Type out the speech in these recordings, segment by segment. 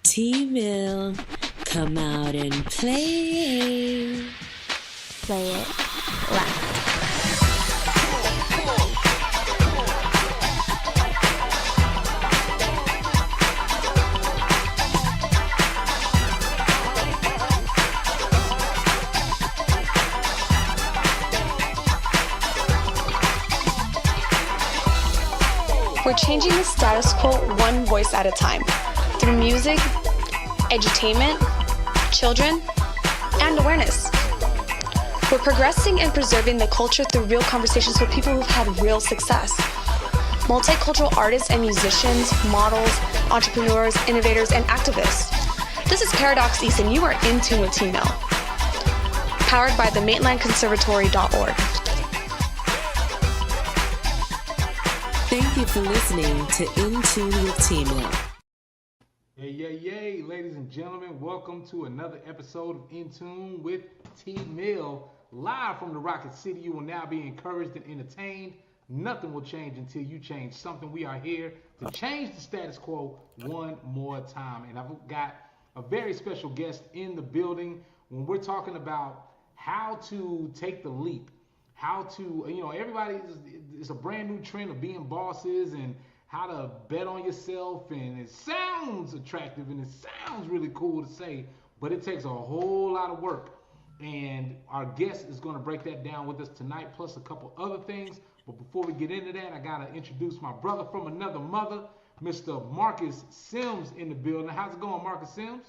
T-Mill, come out and play. Play it loud. We're changing the status quo one voice at a time through music, edutainment, children, and awareness. We're progressing and preserving the culture through real conversations with people who've had real success. Multicultural artists and musicians, models, entrepreneurs, innovators, and activists. This is Paradox East, and you are in tune with T-Mill. Powered by the MaitlandConservatory.org. Thank you for listening to In Tune with T-Mill. Yay, ladies and gentlemen, welcome to another episode of In Tune with T-Mill. Live from the Rocket City, you will now be encouraged and entertained. Nothing will change until you change something. We are here to change the status quo one more time. And I've got a very special guest in the building when we're talking about how to take the leap. How to, everybody is a brand new trend of being bosses and how to bet on yourself. And it sounds attractive and it sounds really cool to say, but it takes a whole lot of work. And our guest is going to break that down with us tonight, plus a couple other things. But before we get into that, I got to introduce my brother from another mother, Mr. Marcus Sims in the building. How's it going, Marcus Sims?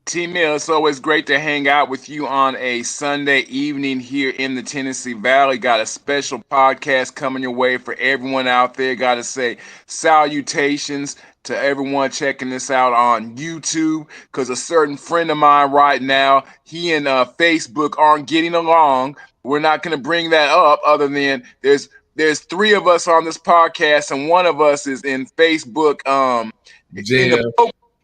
T-Mill, it's always great to hang out with you on a Sunday evening here in the Tennessee Valley. Got a special podcast coming your way for everyone out there. Got to say salutations to everyone checking this out on YouTube, because a certain friend of mine right now, he and Facebook aren't getting along. We're not going to bring that up other than there's three of us on this podcast, and one of us is in Facebook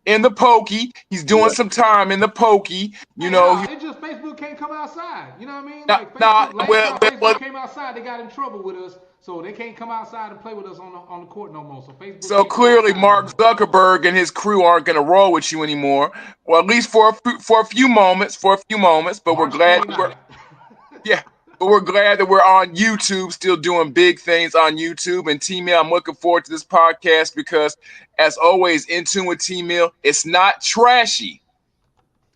in the pokey. He's doing some time in the pokey. It's just Facebook can't come outside. You know what I mean? Facebook came outside, they got in trouble with us, so they can't come outside and play with us on the court no more. So Facebook. So clearly, Mark Zuckerberg and his crew aren't going to roll with you anymore. Well, at least for a few moments. But we're glad we're glad that we're on YouTube, still doing big things on YouTube. And T-Mill, I'm looking forward to this podcast because, as always, In Tune with T-Mill, it's not trashy.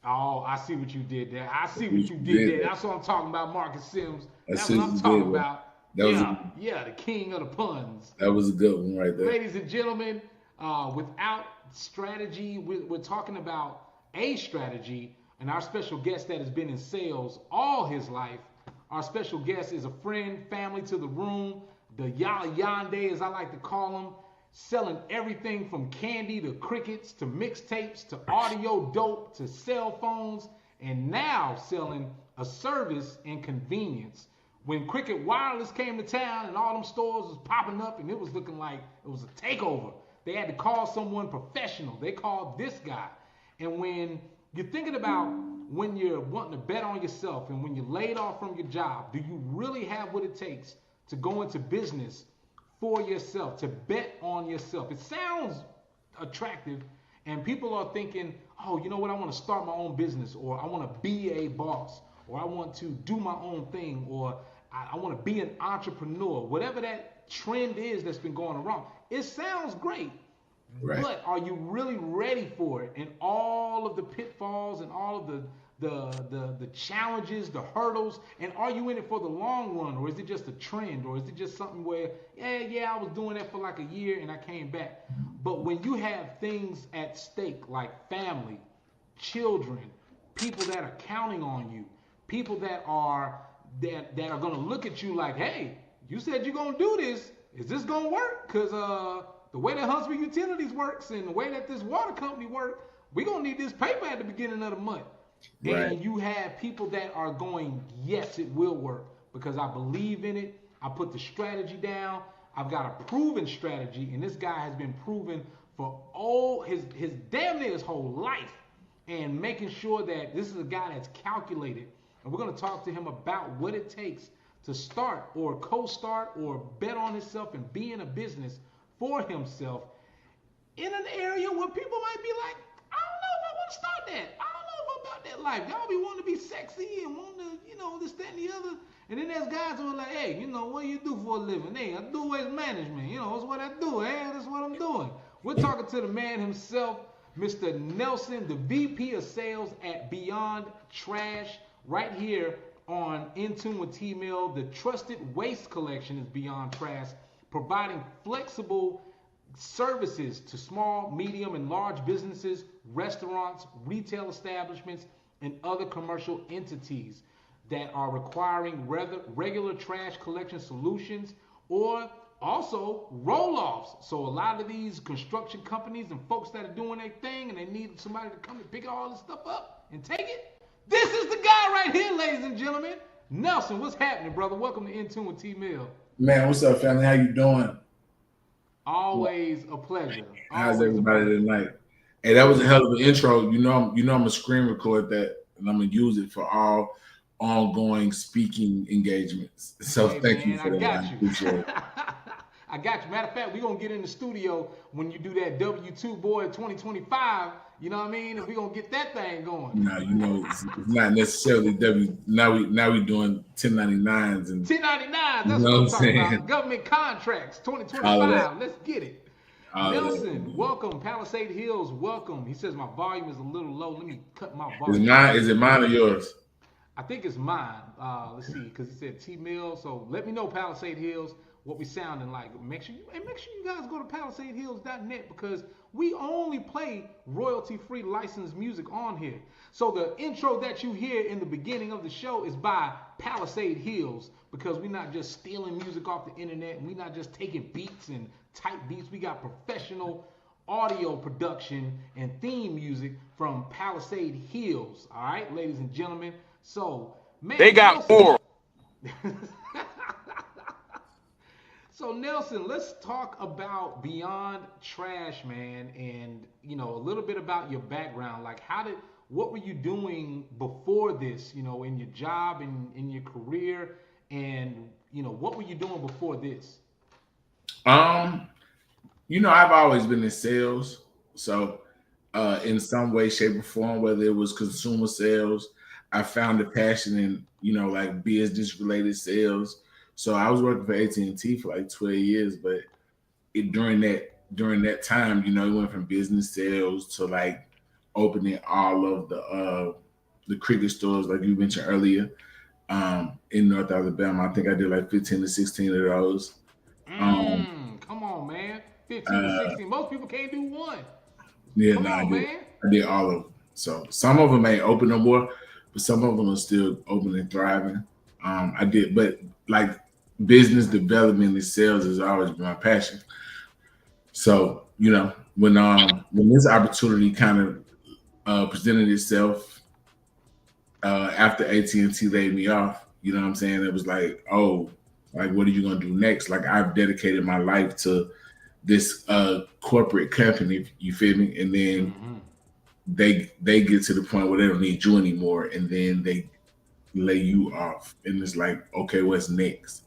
Oh, I see what you did there. That's what I'm talking about, Marcus Sims. That's what I'm talking about. The king of the puns. That was a good one right there. Ladies and gentlemen, without strategy, we're talking about a strategy, and our special guest that has been in sales all his life. Our special guest is a friend, family to the room, the Yala Yande, as I like to call him, selling everything from candy to crickets to mixtapes to audio dope to cell phones, and now selling a service and convenience. When Cricket Wireless came to town and all them stores was popping up and it was looking like it was a takeover, they had to call someone professional. They called this guy. And when you're thinking about when you're wanting to bet on yourself and when you're laid off from your job, do you really have what it takes to go into business for yourself, to bet on yourself? It sounds attractive, and people are thinking, oh, you know what, I want to start my own business, or I want to be a boss, or I want to do my own thing, or I want to be an entrepreneur. Whatever that trend is that's been going around, it sounds great. Right. But are you really ready for it? And all of the pitfalls and all of the challenges, the hurdles, and are you in it for the long run, or is it just a trend, or is it just something where, I was doing that for like a year and I came back? But when you have things at stake like family, children, people that are counting on you, people that are going to look at you like, hey, you said you're going to do this. Is this going to work? Because the way that Huntsville Utilities works and the way that this water company works, we're going to need this paper at the beginning of the month. Right. And you have people that are going, yes, it will work because I believe in it. I put the strategy down. I've got a proven strategy, and this guy has been proven for all his damn near his whole life, and making sure that this is a guy that's calculated. And we're going to talk to him about what it takes to start or co-start or bet on himself and be in a business for himself in an area where people might be like, I don't know if I about that. I don't know if I'm about that life. Y'all be wanting to be sexy and want to, this, that, and the other. And then there's guys who are like, hey, what do you do for a living? Hey, I do waste management. That's what I do. Hey, that's what I'm doing. We're talking to the man himself, Mr. Nelson, the VP of Sales at Beyond Trash, right here on In Tune with T-Mill. The trusted waste collection is Beyond Trash, providing flexible services to small, medium, and large businesses, restaurants, retail establishments, and other commercial entities that are requiring regular trash collection solutions or also roll-offs. So a lot of these construction companies and folks that are doing their thing and they need somebody to come and pick all this stuff up and take it, this is the guy right here, ladies and gentlemen. Nelson, what's happening, brother? Welcome to In Tune with T-Mill. Man, what's up, family? How you doing? Always a pleasure. How's everybody tonight? Hey, that was a hell of an intro. I'm gonna screen record that and I'm gonna use it for all ongoing speaking engagements. So hey, thank man, you for that. I appreciate it. I got you. Matter of fact, we're gonna get in the studio when you do that W2 boy 2025. You know what I mean? And we're gonna get that thing going. No, it's not necessarily W. Now we doing 1099s and 1099s. That's what I'm talking about. Government contracts 2025. Let's get it. Nelson, welcome. Palisade Hills, welcome. He says my volume is a little low. Let me cut my volume. Is it mine or yours? I think it's mine. Let's see, because he said T-Mill. So let me know, Palisade Hills, what we sounding like. Make sure you guys go to PalisadeHills.net because we only play royalty-free licensed music on here. So the intro that you hear in the beginning of the show is by Palisade Hills because we're not just stealing music off the internet and we're not just taking beats and type beats. We got professional audio production and theme music from Palisade Hills. All right, ladies and gentlemen. So, man, they got four. So Nelson, let's talk about Beyond Trash, man, and a little bit about your background. Like, what were you doing before this? In your job and in your career, and what were you doing before this? I've always been in sales, so in some way, shape, or form, whether it was consumer sales, I found a passion in like business related sales. So I was working for AT&T for like 12 years, but during that time, it went from business sales to like opening all of the cricket stores, like you mentioned earlier, in North Alabama. I think I did like 15 to 16 of those. Come on, man. 15 to 16. Most people can't do one. Yeah, I did all of them. So some of them ain't open no more, but some of them are still open and thriving. I did, but like business development and sales has always been my passion. So, when this opportunity kind of presented itself after AT&T laid me off, you know what I'm saying? It was like, oh, like, what are you going to do next? Like, I've dedicated my life to this corporate company, you feel me? And then they get to the point where they don't need you anymore. And then they lay you off. And it's like, okay, what's next?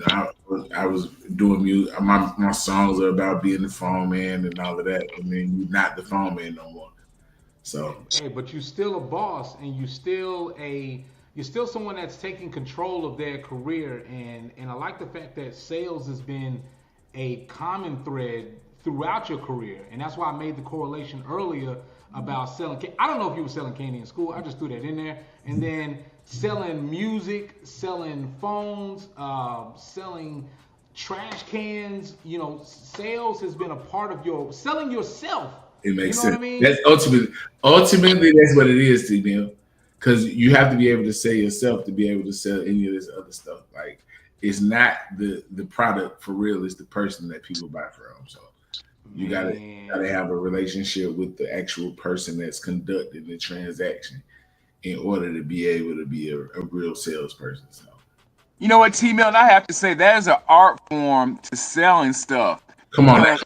I was doing music. My songs are about being the phone man and all of that. And then you're not the phone man no more. So, hey, but you're still a boss, and you're still someone that's taking control of their career. And I like the fact that sales has been a common thread throughout your career, and that's why I made the correlation earlier about selling. I don't know if you were selling candy in school. I just threw that in there, and then selling music, selling phones, selling trash cans. Sales has been a part of your selling yourself. It makes sense. What I mean? That's ultimately that's what it is, T-Mill. Because you have to be able to sell yourself to be able to sell any of this other stuff. Like, it's not the product for real, it's the person that people buy from. So you gotta have a relationship with the actual person that's conducting the transaction in order to be able to be a real salesperson. So, you know what, T-Mill, I have to say that is an art form to selling stuff. Come on.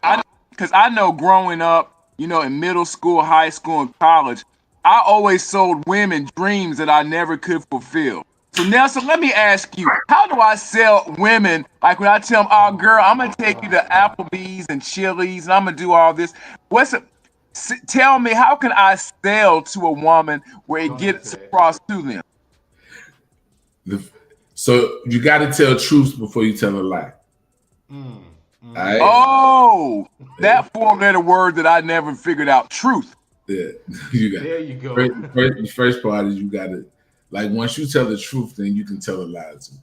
Because I know growing up, in middle school, high school, and college, I always sold women dreams that I never could fulfill. So Nelson, let me ask you, how do I sell women? Like when I tell them, oh girl, I'm gonna take you to Applebee's and Chili's and I'm gonna do all this. Tell me, how can I sell to a woman where it gets across to them? So you got to tell truth before you tell a lie. Right? Oh, that 4-letter word that I never figured out. Truth. Yeah, there you go. The first part is you got to, like, once you tell the truth, then you can tell a lie too.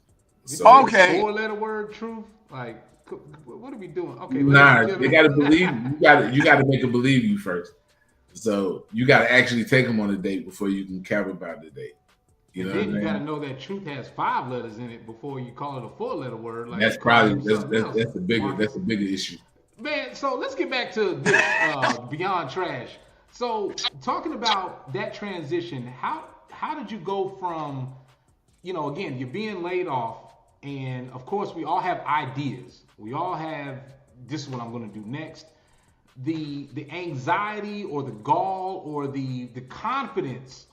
So, okay. 4-letter word, truth. Like, what are we doing? Okay. Nah, they got to believe you. Got to make them believe you first. So you got to actually take them on a date before you can cap about the date. You know, then you got to know that truth has 5 letters in it before you call it a 4-letter word. Like, that's probably that's a bigger issue. Man, so let's get back to this Beyond Trash. So talking about that transition, how did you go from, you know, again, you're being laid off, and of course we all have ideas. We all have, this is what I'm going to do next. The anxiety or the gall or the confidence.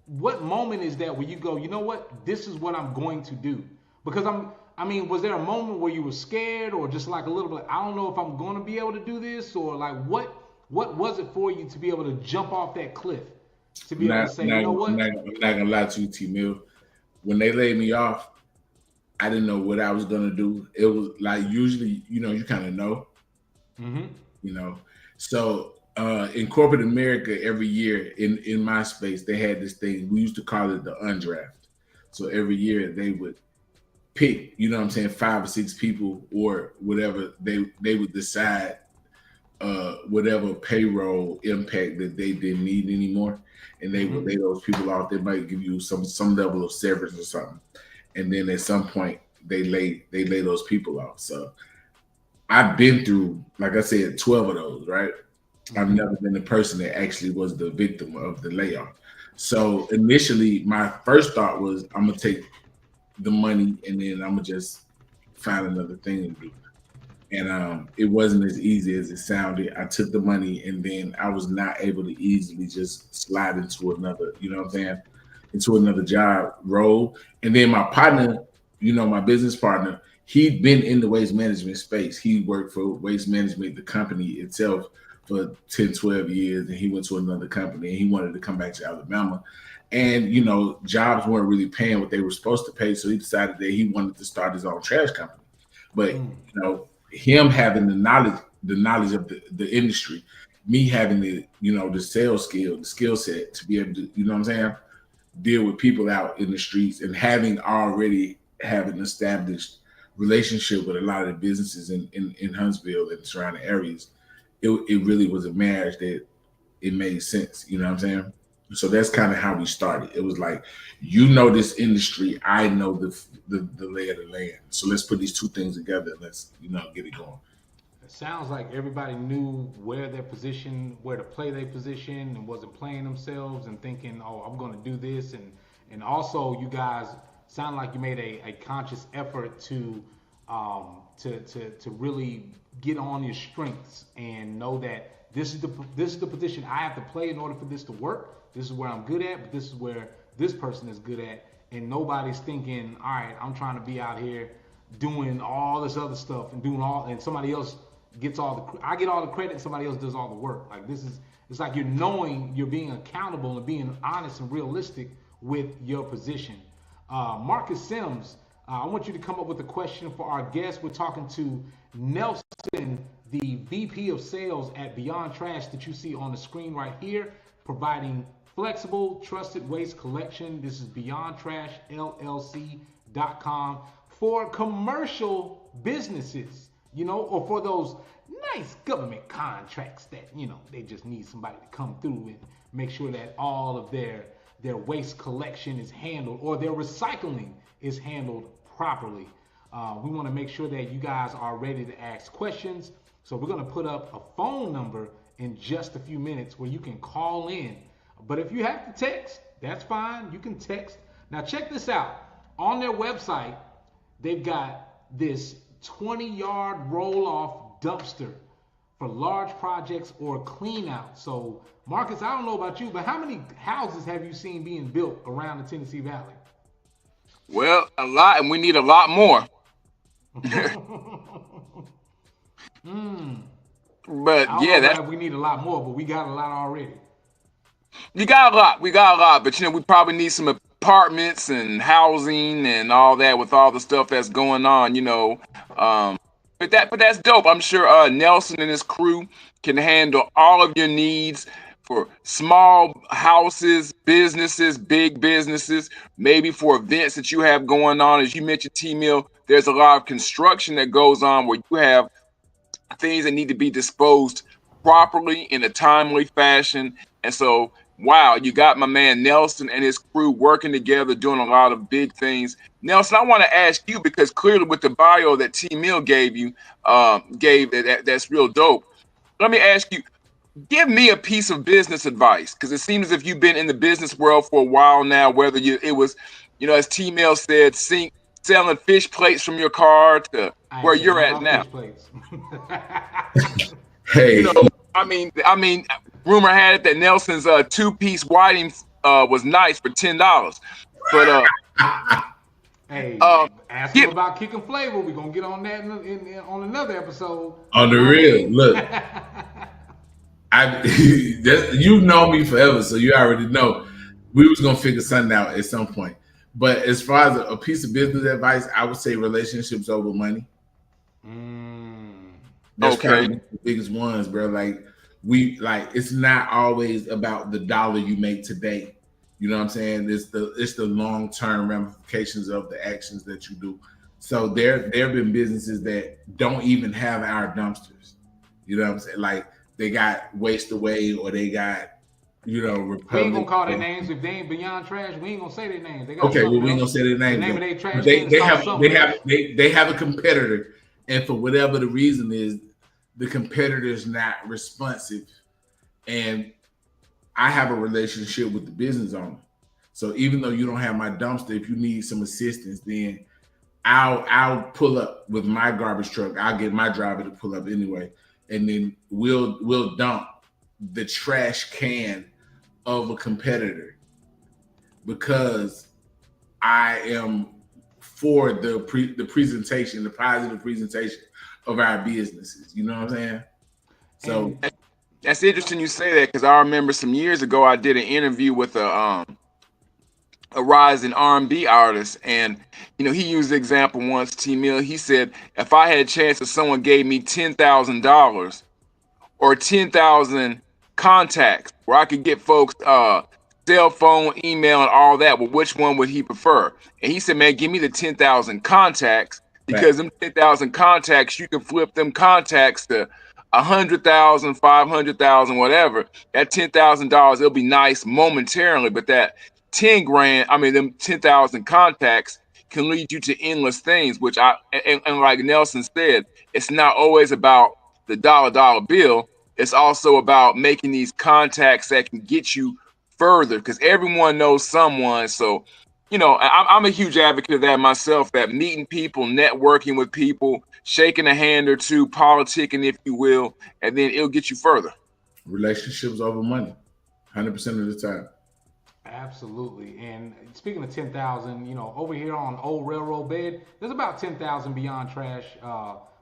What moment is that where you go, you know what, this is what I'm going to do? Because was there a moment where you were scared or just like a little bit, I don't know if I'm going to be able to do this, or like what was it for you to be able to jump off that cliff? To be able to say, you know what? I'm not going to lie to you, T-Mill. When they laid me off, I didn't know what I was going to do. It was like, usually, you know, you kind of know. Mm-hmm. You know, so in corporate America, every year in my space, they had this thing. We used to call it the undraft. So every year they would pick, you know what I'm saying, 5 or 6 people or whatever. They would decide whatever payroll impact that they didn't need anymore, and they would lay those people off. They might give you some level of severance or something, and then at some point they lay those people off. So I've been through, like I said, 12 of those, right? I've never been the person that actually was the victim of the layoff. So initially, my first thought was, I'm gonna take the money and then I'm gonna just find another thing to do. And it wasn't as easy as it sounded. I took the money and then I was not able to easily just slide into another, you know what I'm saying, into another job role. And then my partner, you know, my business partner, he'd been in the waste management space. He worked for Waste Management, the company itself, for 10, 12 years, and he went to another company and he wanted to come back to Alabama. And, you know, jobs weren't really paying what they were supposed to pay. So he decided that he wanted to start his own trash company. But, you know, him having the knowledge of the industry, me having the, you know, the sales skill, the skill set to be able to, you know what I'm saying, deal with people out in the streets, and already having an established relationship with a lot of the businesses in Huntsville and surrounding areas, it really was a marriage that it made sense, you know what I'm saying? So that's kind of how we started. It was like, you know, this industry, I know the lay of the land. So let's put these two things together and let's, you know, get it going. It sounds like everybody knew where to play their position, and wasn't playing themselves and thinking, oh, I'm going to do this. And also, you guys sound like you made a conscious effort to really get on your strengths and know that this is the position I have to play in order for this to work. This is where I'm good at, but this is where this person is good at. And nobody's thinking, all right, I'm trying to be out here doing all this other stuff and somebody else gets I get all the credit and somebody else does all the work. Like, it's like you're knowing you're being accountable and being honest and realistic with your position. Marcus Sims, I want you to come up with a question for our guest. We're talking to Nelson, the VP of Sales at Beyond Trash that you see on the screen right here, providing flexible, trusted waste collection. This is BeyondTrashLLC.com for commercial businesses, you know, or for those nice government contracts that, you know, they just need somebody to come through and make sure that all of their waste collection is handled, or their recycling is handled properly. We want to make sure that you guys are ready to ask questions. So we're going to put up a phone number in just a few minutes where you can call in. But if you have to text, that's fine. You can text. Now check this out. On their website, they've got this 20-yard roll-off dumpster for large projects or clean out. So Marcus, I don't know about you, but how many houses have you seen being built around the Tennessee Valley? Well, a lot, and we need a lot more. But I don't yeah, know if we need a lot more, but we got a lot already. you got a lot. We got a lot, but we probably need some apartments and housing and all that with all the stuff that's going on. But that's dope. I'm sure Nelson and his crew can handle all of your needs for small houses, businesses, big businesses, maybe for events that you have going on. As you mentioned, T-Mill, there's a lot of construction that goes on where you have things that need to be disposed properly in a timely fashion. And so, wow, you got my man Nelson and his crew working together, doing a lot of big things. Nelson, I want to ask you, because clearly with the bio that T Mill gave you, that's real dope. Let me ask you, give me a piece of business advice, because it seems as if you've been in the business world for a while now, whether it was, as T Mill said, selling fish plates from your car to where you're at now. Fish plates. Hey, I mean, rumor had it that Nelson's two-piece whiting was nice for $10, but hey, ask him about kicking flavor. We're gonna get on that on another episode. On the real, look, you've known me forever, so you already know we was gonna figure something out at some point. But as far as a piece of business advice, I would say relationships over money. That's kind of the biggest ones, bro. Like it's not always about the dollar you make today. You know what I'm saying? It's the long-term ramifications of the actions that you do. So there have been businesses that don't even have our dumpsters. You know what I'm saying? Like they got Waste Away, or they got, Republic. We ain't gonna call their names if they ain't Beyond Trash. We ain't gonna say their names. They got okay, well, we ain't gonna say their names. The name of their trash. They have a competitor, and for whatever the reason is, the competitor's not responsive, and I have a relationship with the business owner. So even though you don't have my dumpster, if you need some assistance, then I'll pull up with my garbage truck. I'll get my driver to pull up anyway, and then we'll dump the trash can of a competitor, because I am for the presentation, the positive presentation of our businesses. You know what I'm saying? So that's interesting you say that, because I remember some years ago I did an interview with a rising R&B artist, and he used the example once, T Mill. He said, if I had a chance, if someone gave me $10,000 or 10,000 contacts where I could get folks cell phone, email, and all that, well, which one would he prefer? And he said, man, give me the 10,000 contacts, because them 10,000 contacts, you can flip them contacts to 100,000, 500,000, whatever. That $10,000, it'll be nice momentarily, but that 10 grand, them 10,000 contacts can lead you to endless things, which and like Nelson said, it's not always about the dollar bill. It's also about making these contacts that can get you further, because everyone knows someone. So, I'm a huge advocate of that myself, that meeting people, networking with people, shaking a hand or two, politicking, if you will, and then it'll get you further. Relationships over money, 100% of the time. Absolutely. And speaking of 10,000, over here on Old Railroad Bed, there's about 10,000 Beyond Trash,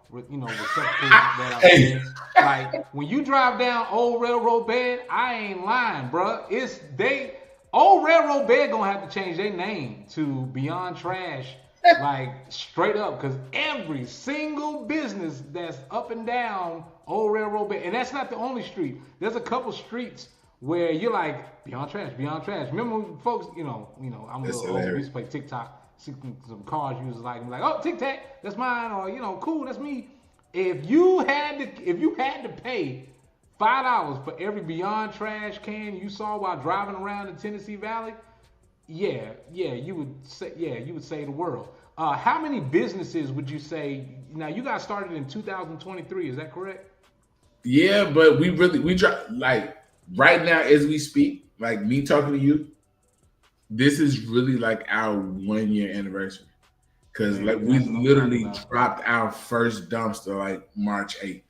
receptacles that I've seen. Like when you drive down Old Railroad Bed, I ain't lying, bro. Old Railroad Bed gonna have to change their name to Beyond Trash, like straight up, because every single business that's up and down Old Railroad Bed, and that's not the only street. There's a couple streets where you're like, Beyond Trash, Beyond Trash. Remember when folks, I'm a little old. We used to play TikTok. See some cars used like oh, Tic Tac, that's mine, or cool, that's me. If you had to pay $5 for every Beyond Trash can you saw while driving around the Tennessee Valley, you would save the world. How many businesses would you say? Now you got started in 2023, is that correct? Yeah, but we try, like right now as we speak, like me talking to you, this is really like our 1 year anniversary, because like we literally dropped our first dumpster like March 8th.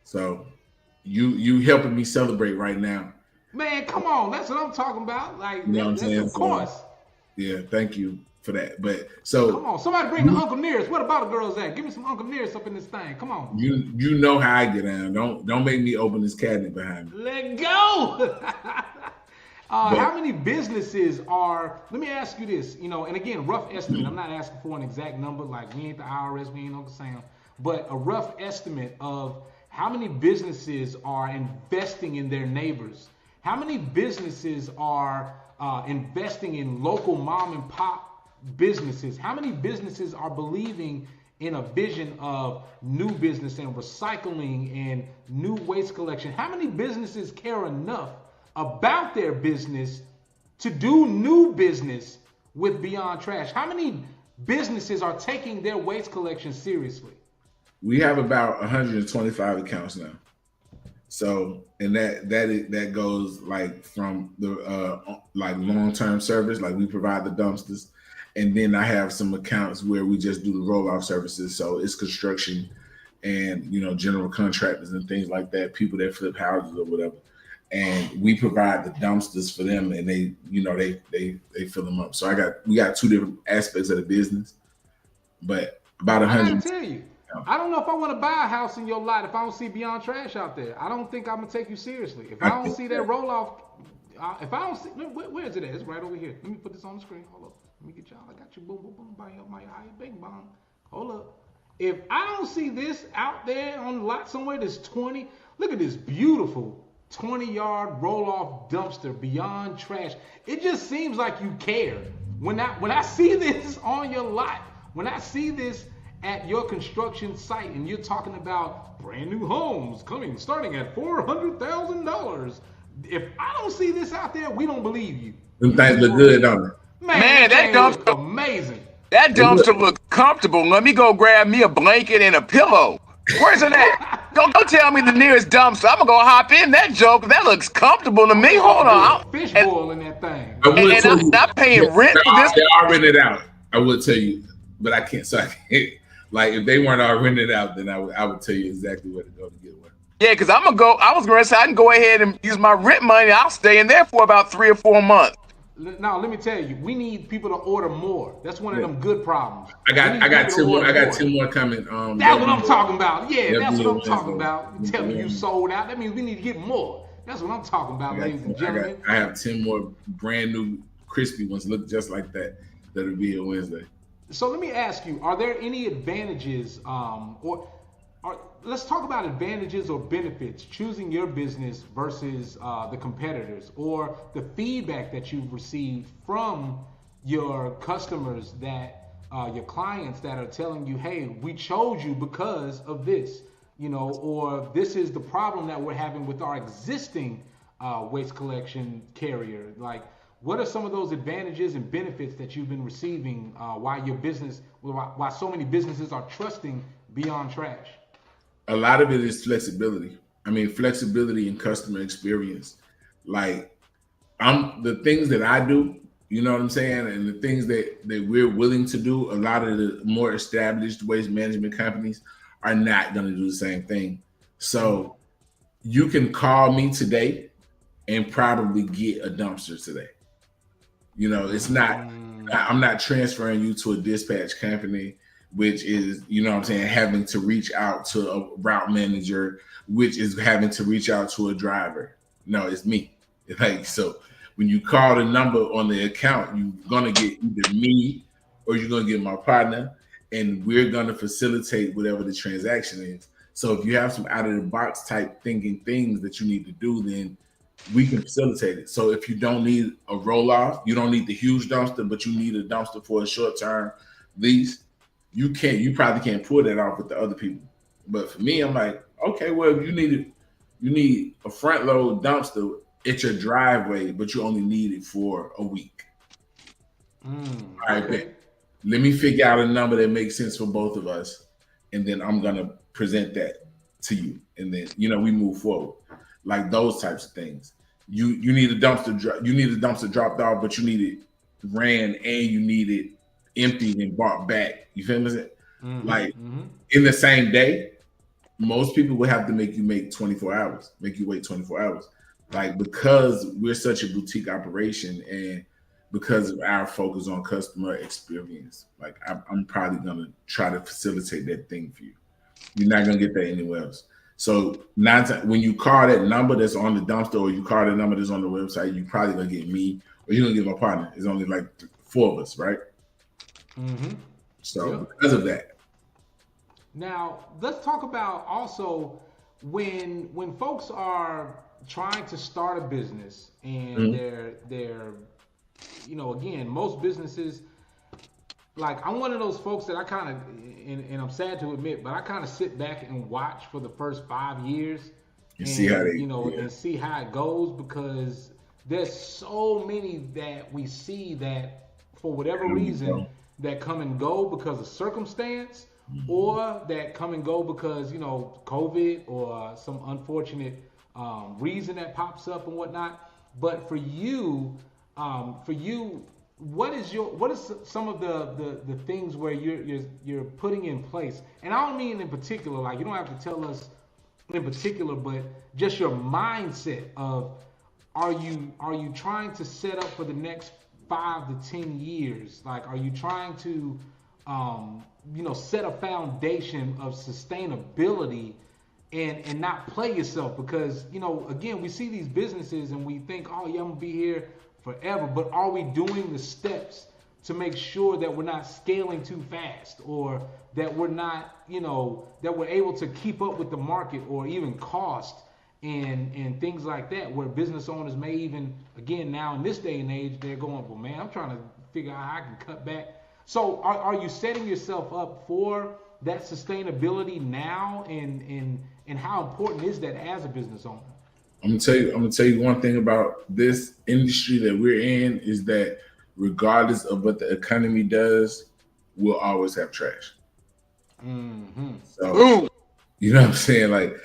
So you helping me celebrate right now. Man, come on, that's what I'm talking about. Like, you know what I'm saying? Of course. So, yeah, thank you. for that. But so come on, somebody bring the Uncle Nearest. What about the girls at? Give me some Uncle Nearest up in this thing. Come on. You know how I get down. Don't make me open this cabinet behind me. Let go. How many businesses are? Let me ask you this. And again, rough estimate. I'm not asking for an exact number. Like we ain't the IRS, we ain't Uncle Sam, but a rough estimate of how many businesses are investing in their neighbors. How many businesses are investing in local mom and pop businesses? How many businesses are believing in a vision of new business and recycling and new waste collection? How many businesses care enough about their business to do new business with Beyond Trash? How many businesses are taking their waste collection seriously? We have about 125 accounts now. So, and that goes like from the like long-term service, like we provide the dumpsters, and then I have some accounts where we just do the roll-off services. So it's construction and general contractors and things like that, people that flip houses or whatever. And we provide the dumpsters for them, and they fill them up. So we got two different aspects of the business, but about 100. I gotta tell you, I don't know if I want to buy a house in your lot if I don't see Beyond Trash out there. I don't think I'm gonna take you seriously if I don't see that roll off. If I don't see, where is it at? It's right over here. Let me put this on the screen. Hold up. Let me get y'all. I got you. Boom, boom, boom. Buy my high big bomb. Hold up. If I don't see this out there on the lot somewhere, there's 20. Look at this beautiful 20-yard roll-off dumpster, Beyond Trash. It just seems like you care. When I see this on your lot, when I see this at your construction site, and you're talking about brand new homes starting at $400,000. If I don't see this out there, we don't believe you. Them things look good, don't they? Man, that dumpster amazing. That dumpster looks comfortable. Let me go grab me a blanket and a pillow. Where's it at? Don't tell me the nearest dumpster. I'm gonna go hop in that joke. That looks comfortable to me. Hold on. Fish boil in that thing. And I'm paying rent for this. They are rented out. I would tell you, but I can't. So I can't. Like if they weren't all rented out, then I would tell you exactly where to go to get one. Yeah, because I was gonna say I can go ahead and use my rent money. I'll stay in there for about 3 or 4 months. Now let me tell you, we need people to order more. That's one of them good problems. I got 2 more. I got 2 more coming. That's what I'm talking about. Yeah, that's what I'm talking about. Telling you sold out. That means we need to get more. That's what I'm talking about, ladies and gentlemen. I have 10 more brand new crispy ones, look just like that. That'll be here Wednesday. So let me ask you: are there any advantages, let's talk about advantages or benefits choosing your business versus the competitors, or the feedback that you've received from your customers, that your clients that are telling you, hey, we chose you because of this, or this is the problem that we're having with our existing waste collection carrier. Like, what are some of those advantages and benefits that you've been receiving why so many businesses are trusting Beyond Trash? A lot of it is flexibility. I mean, flexibility in customer experience. Like, the things that I do, you know what I'm saying? And the things that we're willing to do, a lot of the more established waste management companies are not going to do the same thing. So you can call me today and probably get a dumpster today. It's not, I'm not transferring you to a dispatch company, which is, having to reach out to a route manager, which is having to reach out to a driver. No, it's me. So when you call the number on the account, you're going to get either me or you're going to get my partner, and we're going to facilitate whatever the transaction is. So if you have some out of the box type thinking things that you need to do, then we can facilitate it. So if you don't need a roll off, you don't need the huge dumpster, but you need a dumpster for a short term lease, you probably can't pull that off with the other people. But for me, I'm like, okay, well, if you need a front load dumpster at your driveway, but you only need it for a week. All right, okay. Let me figure out a number that makes sense for both of us, and then I'm gonna present that to you, and then we move forward. Like those types of things. You need a dumpster dropped off, but you need it ran and you need it emptied and brought back. You feel me? In the same day, most people would have to make you wait 24 hours. Like, because we're such a boutique operation and because of our focus on customer experience. Like I'm probably gonna try to facilitate that thing for you. You're not gonna get that anywhere else. So when you call that number that's on the dumpster, or you call the number that's on the website, you probably gonna get me, or you're gonna get my partner. It's only like 4 of us, right? Mm-hmm. So because of that. Now let's talk about also when folks are trying to start a business and they're again, most businesses, like I'm one of those folks that I kind of, and I'm sad to admit, but I kind of sit back and watch for the first 5 years and see how they, and see how it goes, because there's so many that we see that for whatever reason that come and go because of circumstance, or that come and go because COVID or some unfortunate reason that pops up and whatnot. But for you, what is some of the things where you're putting in place? And I don't mean in particular, like you don't have to tell us in particular, but just your mindset of are you trying to set up for the next 5 to 10 years? Like, are you trying to set a foundation of sustainability and not play yourself? Because again, we see these businesses and we think, oh yeah, I'm gonna be here forever, but are we doing the steps to make sure that we're not scaling too fast, or that we're not that we're able to keep up with the market, or even cost and things like that, where business owners may even, again, now in this day and age, they're going, well man, I'm trying to figure out how I can cut back. So are you setting yourself up for that sustainability now, and how important is that as a business owner? I'm gonna tell you one thing about this industry that we're in, is that regardless of what the economy does, we'll always have trash. Mm-hmm. So you know what I'm saying? Like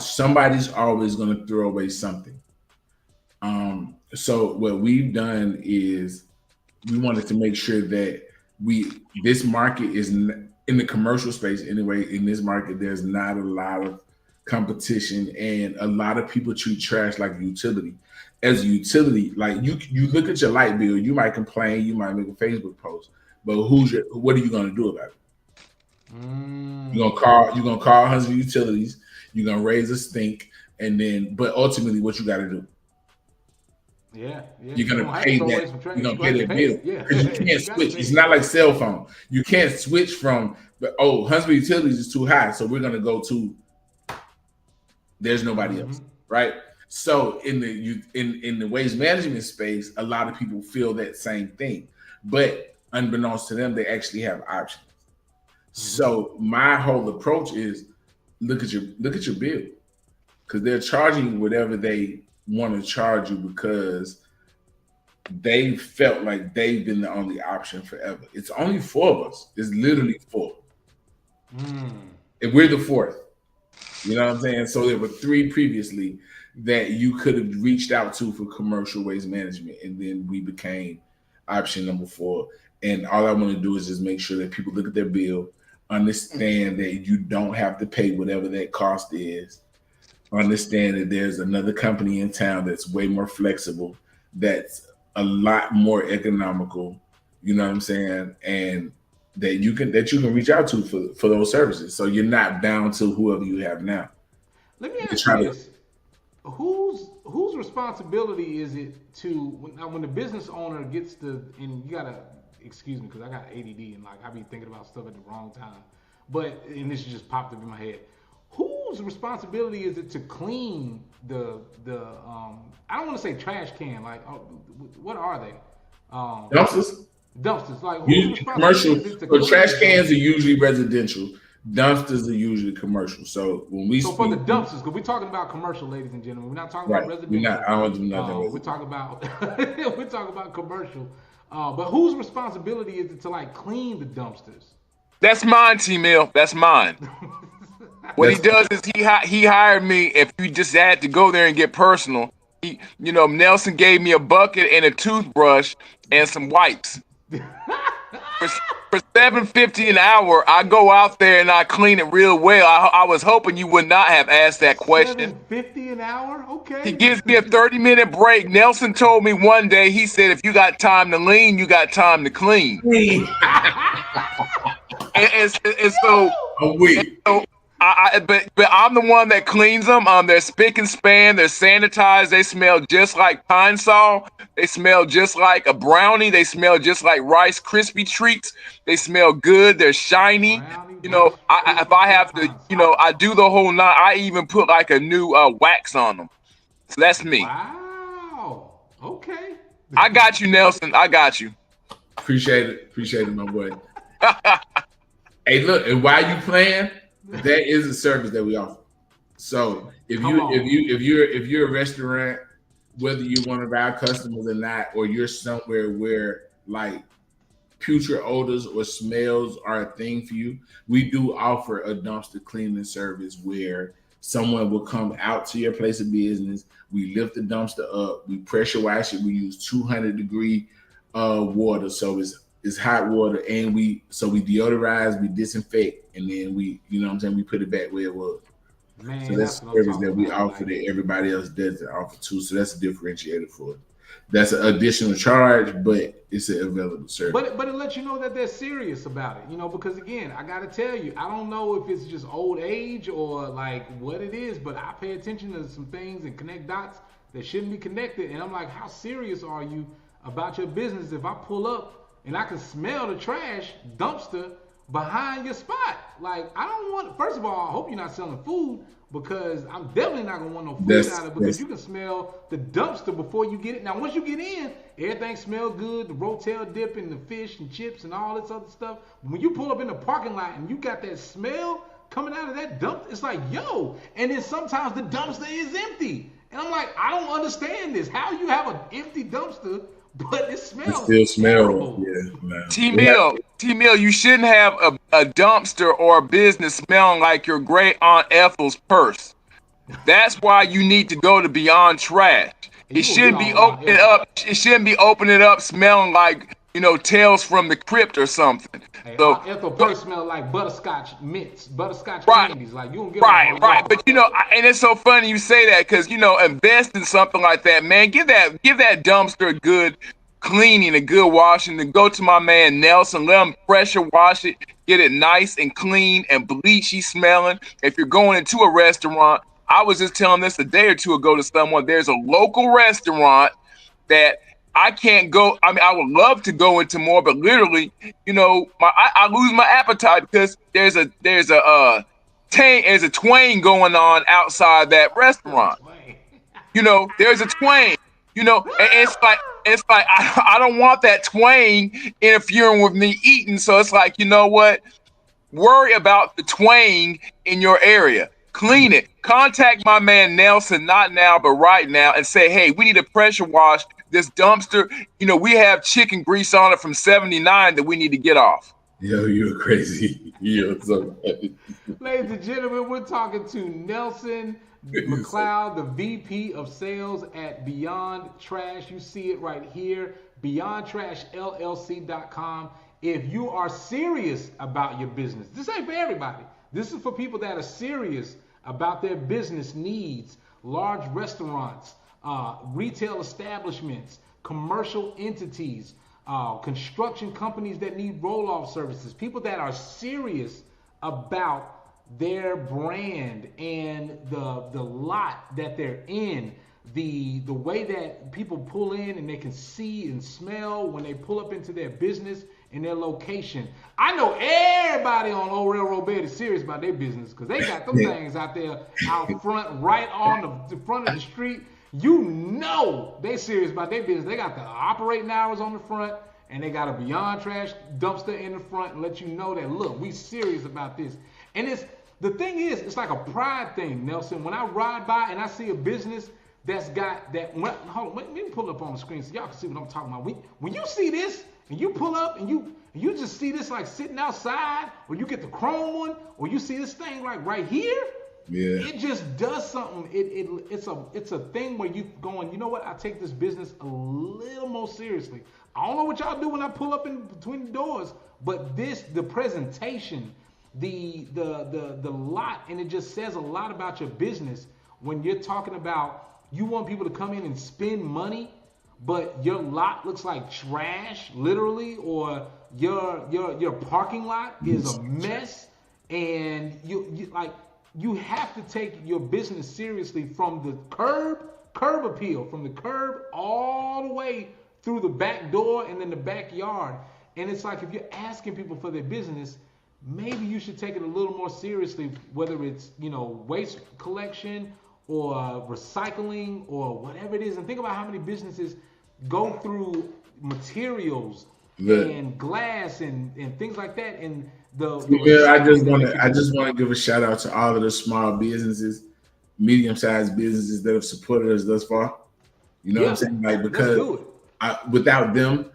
somebody's always gonna throw away something. So what we've done is we wanted to make sure that this market is in the commercial space anyway. In this market, there's not a lot of competition, and a lot of people treat trash like a utility. As a utility, like you look at your light bill, you might complain, you might make a Facebook post, but what are you going to do about it? You're gonna call Huntsville Utilities, you're gonna raise a stink, but ultimately what you got to do? Yeah. You're gonna pay that. You're gonna pay that bill. Because you can't switch. It's not like cell phone. You can't switch from Huntsville Utilities is too high, so we're gonna go to there's nobody else, right? So in the waste management space, a lot of people feel that same thing, but unbeknownst to them, they actually have options. So my whole approach is look at your bill, because they're charging you whatever they want to charge you because they felt like they've been the only option forever. It's only 4 of us. It's literally 4. And we're the 4th. You know what I'm saying? So there were 3 previously that you could have reached out to for commercial waste management, and then we became option number 4. And all I want to do is just make sure that people look at their bill, understand that you don't have to pay whatever that cost is, understand that there's another company in town that's way more flexible, that's a lot more economical, you know what I'm saying, and that you can reach out to for those services. So you're not bound to whoever you have now. Let me ask you this. Whose responsibility is it to, when the business owner gets and you gotta excuse me because I got ADD and like I be thinking about stuff at the wrong time, and this just popped up in my head. Whose responsibility is it to clean the I don't want to say trash can, like what are they? Dumpsters. Like commercial. So trash cans are usually residential. Dumpsters are usually commercial. So when we for the dumpsters, because we're talking about commercial, ladies and gentlemen, we're not talking about residential. We're talking about commercial. But whose responsibility is it to like clean the dumpsters? That's mine, T-Mill. That's mine. What he does is he hired me. If you just had to go there and get personal, Nelson gave me a bucket and a toothbrush and some wipes. for $7.50 an hour, I go out there and I clean it real well. I was hoping you would not have asked that question. $7.50 an hour? Okay. He gives me a 30-minute break. Nelson told me one day, he said, if you got time to lean, you got time to clean. and so, I'm weak. so but I'm the one that cleans them. They're spick and span. They're sanitized. They smell just like Pine Sol. They smell just like a brownie. They smell just like Rice Krispie treats. They smell good. They're shiny. Brownie, You know, Rice if I have Krispie to, you know, I do the whole nine. I even put like a new wax on them. So that's me. Wow. Okay. I got you, Nelson. I got you. Appreciate it, my boy. Hey, look, and while you playing, that is a service that we offer. So if you're a restaurant, whether you're one of our customers or not, or you're somewhere where like putrid odors or smells are a thing for you, we do offer a dumpster cleaning service where someone will come out to your place of business. We lift the dumpster up, we pressure wash it. We use 200-degree water, so it's hot water, and we deodorize, we disinfect, and then we put it back where it was. Man, so that's a service that we offer that everybody else doesn't offer too. So that's a differentiator for it. That's an additional charge, but it's an available service. But it lets you know that they're serious about it, you know, because again, I gotta tell you, I don't know if it's just old age or like what it is, but I pay attention to some things and connect dots that shouldn't be connected, and I'm like, how serious are you about your business if I pull up and I can smell the trash dumpster behind your spot? Like, I don't want, first of all, I hope you're not selling food, because I'm definitely not gonna want no food out of it, because you can smell the dumpster before you get it. Now, once you get in, everything smells good, the rotel dip and the fish and chips and all this other stuff. When you pull up in the parking lot and you got that smell coming out of that dump, it's like, yo, and then sometimes the dumpster is empty. And I'm like, I don't understand this. How you have an empty dumpster, but it smells terrible. Yeah, T-Mill, you shouldn't have a dumpster or a business smelling like your great Aunt Ethel's purse. That's why you need to go to Beyond Trash. It shouldn't be opening up. It shouldn't be opening up smelling like, you know, Tales from the Crypt or something. Hey, so Aunt Ethel purse smell like butterscotch mints, butterscotch candies. Like, you don't get right. But you know, and it's so funny you say that, because you know, invest in something like that, man. Give that dumpster a good cleaning, a good washing. Then go to my man Nelson, let him pressure wash it, get it nice and clean and bleachy smelling. If you're going into a restaurant, I was just telling this a day or two ago to someone, there's a local restaurant that I can't go. I mean, I would love to go into more, but literally, you know, I lose my appetite because there's a twang going on outside that restaurant. You know, there's a twang. You know, and it's like I don't want that twang interfering with me eating. So it's like, you know what? Worry about the twang in your area. Clean it. Contact my man Nelson, not now, but right now, and say, hey, we need to pressure wash this dumpster. You know, we have chicken grease on it from 79 that we need to get off. Yo, you're crazy. You're so crazy. Ladies and gentlemen, we're talking to Nelson McLeod, the VP of Sales at Beyond Trash. You see it right here, beyondtrashllc.com. If you are serious about your business, this ain't for everybody. This is for people that are serious about their business needs, large restaurants, retail establishments, commercial entities, construction companies that need roll-off services, people that are serious about their brand and the lot that they're in, the way that people pull in and they can see and smell when they pull up into their business and their location. I know everybody on Old Railroad Bed is serious about their business, because they got them things out there out front, right on the front of the street. You know they serious about their business. They got the operating hours on the front, and they got a Beyond Trash dumpster in the front and let you know that, look, we serious about this. And the thing is, it's like a pride thing, Nelson. When I ride by and I see a business that's got that, hold on, let me pull it up on the screen so y'all can see what I'm talking about. When you see this and you pull up and you just see this like sitting outside, or you get the chrome one, or you see this thing like right here, it just does something. It's a thing where you going, you know what? I take this business a little more seriously. I don't know what y'all do when I pull up in between the doors, but the presentation, the lot, and it just says a lot about your business when you're talking about you want people to come in and spend money, but your lot looks like trash, literally, or your parking lot is a mess, and you have to take your business seriously from the curb appeal, from the curb all the way through the back door and then the backyard. And it's like, if you're asking people for their business, maybe you should take it a little more seriously, whether it's, waste collection or recycling or whatever it is. And think about how many businesses go through materials and glass and things like that. And I just want to give a shout out to all of the small businesses, medium-sized businesses that have supported us thus far. You know what I'm saying? Like, because without them,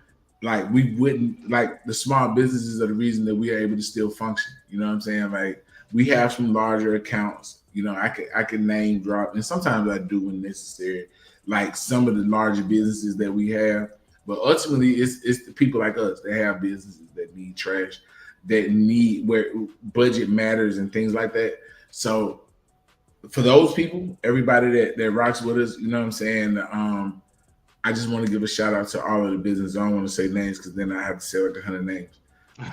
like, we wouldn't, like, the small businesses are the reason that we are able to still function. You know what I'm saying? Like, we have some larger accounts. I could name drop, and sometimes I do when necessary, like some of the larger businesses that we have. But ultimately, it's the people like us that have businesses that need trash, that need where budget matters and things like that. So for those people, everybody that rocks with us, you know what I'm saying? I just want to give a shout out to all of the business. I don't want to say names because then I have to say like 100 names.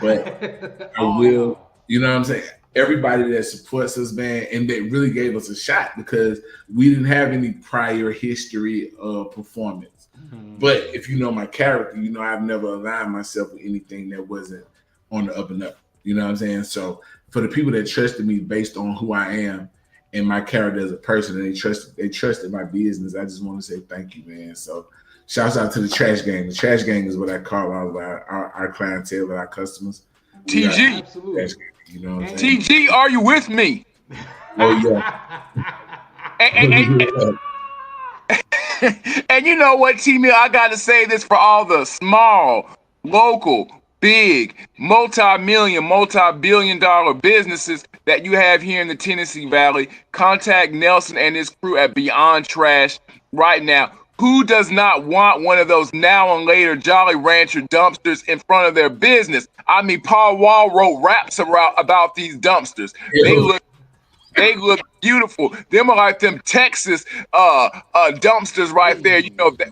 But I will, you know what I'm saying? Everybody that supports us, man, and that really gave us a shot because we didn't have any prior history of performance. Mm-hmm. But if you know my character, I've never aligned myself with anything that wasn't on the up and up. You know what I'm saying? So for the people that trusted me based on who I am and my character as a person, and they trusted my business, I just want to say thank you, man. So shouts out to the trash gang. The trash gang is what I call all of our clientele and our customers. TG. Absolutely. You know what I'm saying? TG, are you with me? Oh, yeah. And you know what, T-Mill, I got to say this for all the small, local, big, multi-million, multi-billion-dollar businesses that you have here in the Tennessee Valley. Contact Nelson and his crew at Beyond Trash right now. Who does not want one of those now and later Jolly Rancher dumpsters in front of their business? I mean, Paul Wall wrote raps about these dumpsters. They look beautiful. Them are like them Texas dumpsters right there.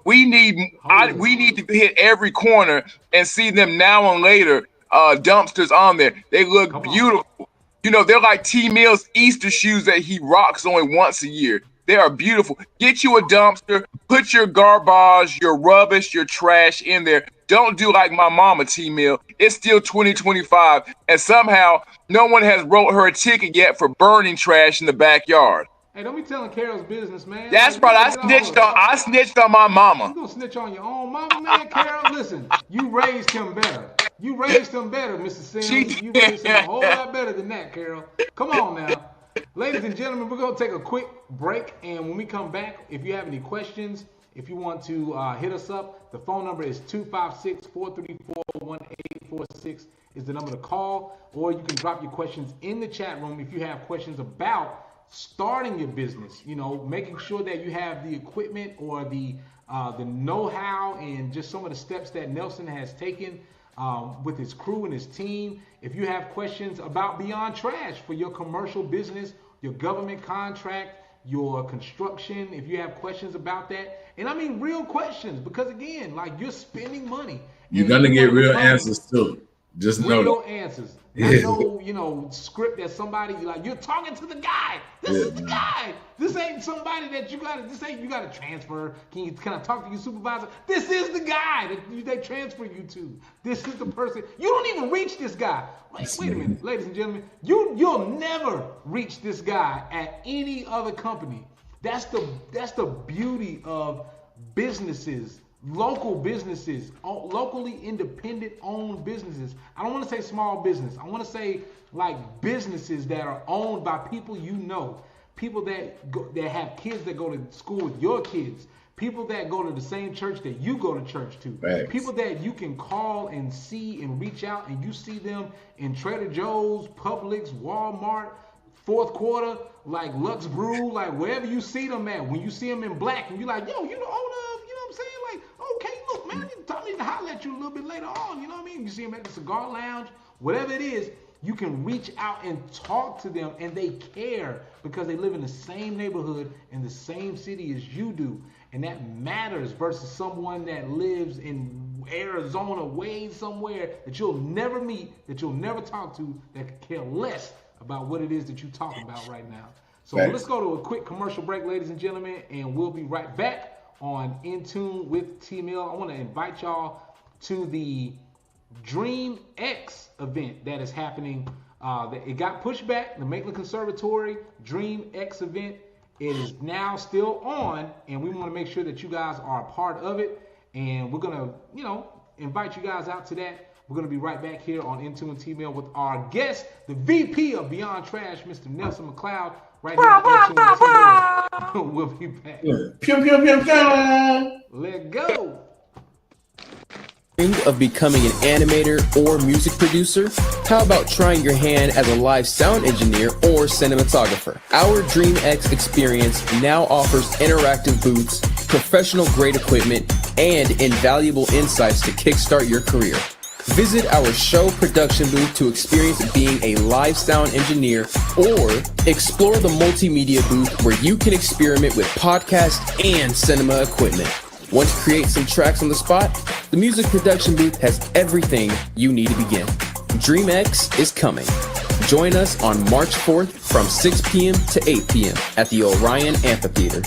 We need to hit every corner and see them now and later dumpsters on there. They look beautiful. They're like T Mill's Easter shoes that he rocks only once a year. They are beautiful. Get you a dumpster, put your garbage, your rubbish, your trash in there. Don't do like my mama, T-Mill. It's still 2025, and somehow no one has wrote her a ticket yet for burning trash in the backyard. Hey, don't be telling Carol's business, man. That's right. I snitched on my mama. You gonna snitch on your own mama, man? Carol, listen, you raised him better. You raised him better, Mr. Sims. You raised him a whole lot better than that, Carol. Come on now. Ladies and gentlemen, we're going to take a quick break, and when we come back, if you have any questions, if you want to hit us up, the phone number is 256-434-1846 is the number to call, or you can drop your questions in the chat room if you have questions about starting your business, making sure that you have the equipment or the know-how and just some of the steps that Nelson has taken with his crew and his team. If you have questions about Beyond Trash for your commercial business, your government contract, your construction, if you have questions about that, and I mean real questions, because again, like, you're spending money. You're gonna get real answers too. Just know real answers. No, script that somebody like you're talking to the guy. This is the guy. This ain't somebody that you gotta transfer. Can I talk to your supervisor? This is the guy that they transfer you to. This is the person. You don't even reach this guy. Wait a minute, ladies and gentlemen. You'll never reach this guy at any other company. That's the beauty of businesses. Local businesses, locally independent owned businesses. I don't want to say small business. I want to say like businesses that are owned by people people that have kids that go to school with your kids, people that go to the same church that you go to church to, people that you can call and see and reach out and you see them in Trader Joe's, Publix, Walmart, fourth quarter, like Lux Brew, like wherever you see them at, when you see them in black, and you're like, yo, you the owner of, you know what I'm saying? Like, okay, look, man, I need to holler at you a little bit later on, you know what I mean? You see them at the cigar lounge, whatever it is, you can reach out and talk to them, and they care because they live in the same neighborhood in the same city as you do. And that matters versus someone that lives in Arizona, way somewhere that you'll never meet, that you'll never talk to, that could care less about what it is that you're talking about right now. So let's go to a quick commercial break, ladies and gentlemen, and we'll be right back on In Tune with T-Mill. I want to invite y'all to the Dream X event that is happening. It got pushed back. The Maitland Conservatory Dream X event is now still on, and we want to make sure that you guys are a part of it. And we're gonna, invite you guys out to that. We're gonna be right back here on In Tune with T-Mill with our guest, the VP of Beyond Trash, Mr. Nelson McLeod, right here on In Tune with T-Mill. We'll be back. Pew, pew, pew, pew. Let's go. Of becoming an animator or music producer? How about trying your hand as a live sound engineer or cinematographer? Our DreamX experience now offers interactive booths, professional grade equipment, and invaluable insights to kickstart your career. Visit our show production booth to experience being a live sound engineer, or explore the multimedia booth where you can experiment with podcast and cinema equipment. Want to create some tracks on the spot? The music production booth has everything you need to begin. DreamX is coming. Join us on March 4th from 6 p.m. to 8 p.m. at the Orion Amphitheater.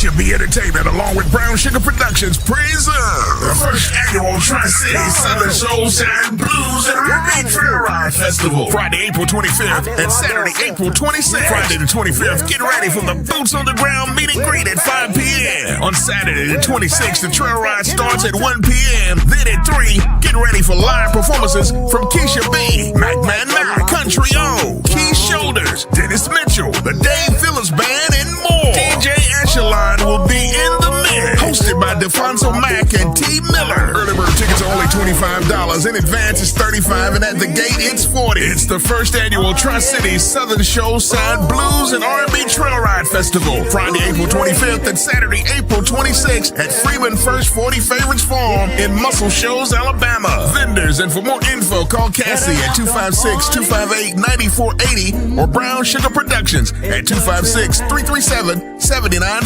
Should be entertainment along with Brown Sugar Productions presents the first annual Tri-City Southern Soul Shine Blues and R&B Trail Ride Festival. Friday, April 25th and Saturday, April 26th. Friday the 25th, get ready for the Boots on the Ground meet and greet at 5 p.m. On Saturday the 26th, the trail ride starts at 1 p.m. Then at 3, get ready for live performances from Keisha B, Mac Man Mac, Country O, Keith Shoulders, Dennis Mitchell, the Dave Phillips Band, and more. DJ Echelon will be in the mix. Hosted by DeFonso Mack and T. Miller. Early bird tickets are only $25. In advance it's $35, and at the gate it's $40. It's the first annual Tri-City Southern Show Side Blues and R&B Trail Ride Festival. Friday, April 25th and Saturday, April 26th at Freeman First 40 Favorites Farm in Muscle Shoals, Alabama. Vendors, and for more info, call Cassie at 256-258-9480 or Brown Sugar Productions at 256-337-7940.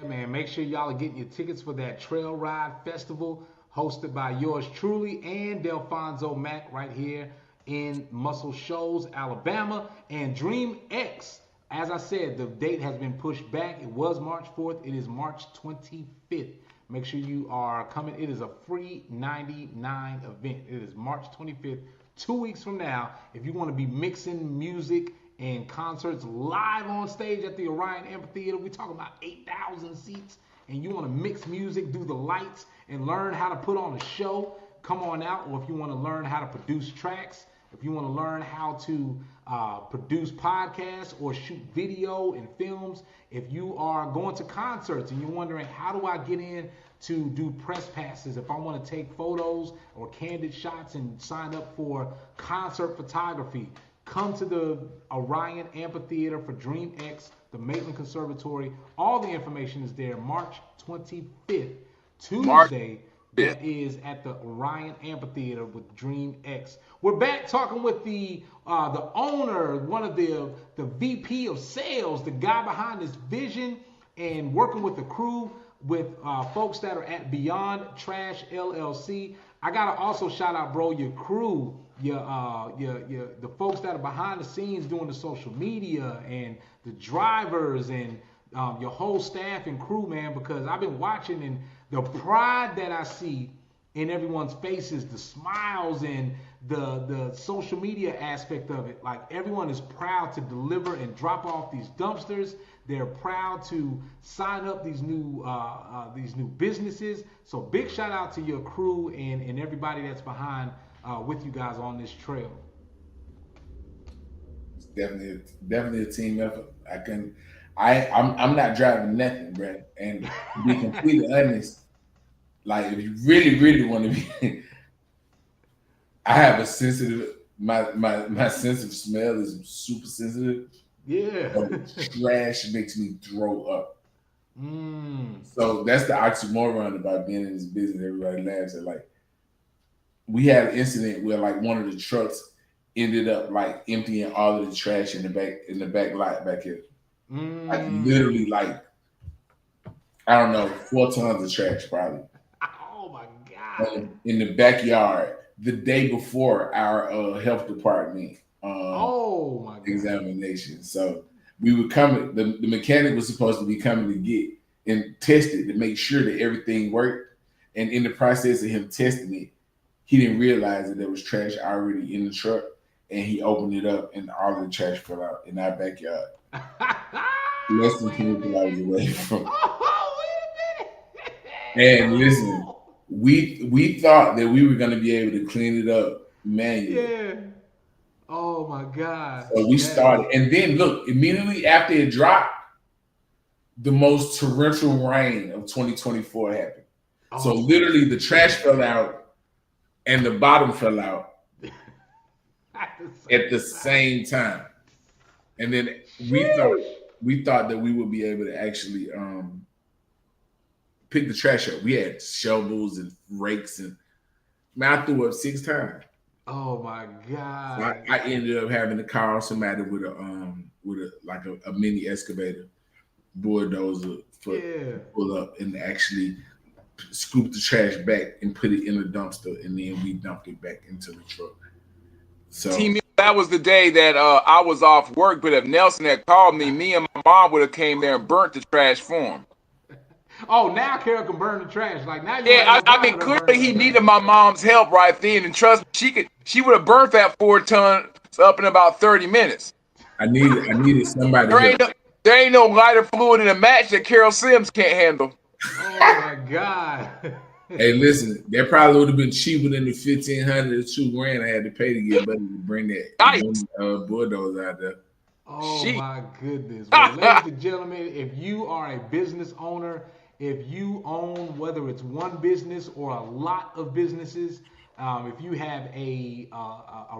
Man, make sure y'all are getting your tickets for that Trail Ride Festival hosted by yours truly and Delfonso Mack right here in Muscle Shoals, Alabama. And Dream X, as I said, the date has been pushed back. It was March 4th. It is March 25th. Make sure you are coming. It is a free 99 event. It is March 25th, 2 weeks from now. If you want to be mixing music and concerts live on stage at the Orion Amphitheater, we're talking about 8,000 seats, and you want to mix music, do the lights, and learn how to put on a show, come on out. Or if you want to learn how to produce tracks, if you want to learn how to produce podcasts or shoot video and films, if you are going to concerts and you're wondering, how do I get in to do press passes, if I want to take photos or candid shots and sign up for concert photography, come to the Orion Amphitheater for Dream X, the Maitland Conservatory. All the information is there. March 25th, Tuesday. That is at the Orion Amphitheater with Dream X. We're back talking with the owner, one of the VP of sales, the guy behind this vision, and working with the crew, with folks that are at Beyond Trash LLC. I gotta also shout out, bro, your crew, the folks that are behind the scenes doing the social media, and the drivers, and your whole staff and crew, man, because I've been watching, and the pride that I see in everyone's faces, the smiles, and the social media aspect of it. Like, everyone is proud to deliver and drop off these dumpsters. They're proud to sign up these new businesses. So big shout out to your crew and everybody that's behind with you guys on this trail. It's definitely a team effort. I'm not driving nothing, Brad. And to be completely honest, like if you really, really want to be, I have a sensitive. My sense of smell is super sensitive. Yeah. So trash makes me throw up. Mm. So that's the oxymoron about being in this business. Everybody laughs at. Like, we had an incident where like one of the trucks ended up like emptying all of the trash in the back lot back here. Like literally like, I don't know, 4 tons of trash probably. Oh my God. In the backyard the day before our health department Oh my God. examination. So we were coming, the mechanic was supposed to be coming to get and test it to make sure that everything worked. And in the process of him testing it, he didn't realize that there was trash already in the truck, and he opened it up and all the trash fell out in our backyard. Less than 24 hours away from. Oh, wait a minute. And listen, we thought that we were going to be able to clean it up manually. Yeah. Oh my God. So we started, and then look, immediately after it dropped, the most torrential rain of 2024 happened. Oh. So literally the trash fell out and the bottom fell out at the same time. And then we thought that we would be able to actually pick the trash up. We had shovels and rakes, and man, I threw up 6 times. Oh my God. So I ended up having to call somebody with a mini excavator, bulldozer to pull up and actually scoop the trash back and put it in the dumpster, and then we dumped it back into the truck. So that was the day that I was off work, but if Nelson had called me and my mom would have came there and burnt the trash for him. Oh, now Carol can burn the trash. Like now. Yeah, I mean, clearly he needed my mom's help right then, and trust me, she would have burnt that 4 tons up in about 30 minutes. I needed somebody. There ain't no lighter fluid in a match that Carol Sims can't handle. Oh my God. Hey, listen, that probably would have been cheaper than the $1,500 or $2,000 I had to pay to get Buddy to bring that bulldozer out there. Oh my goodness. Well, ladies and gentlemen, if you are a business owner, if you own, whether it's one business or a lot of businesses, if you have a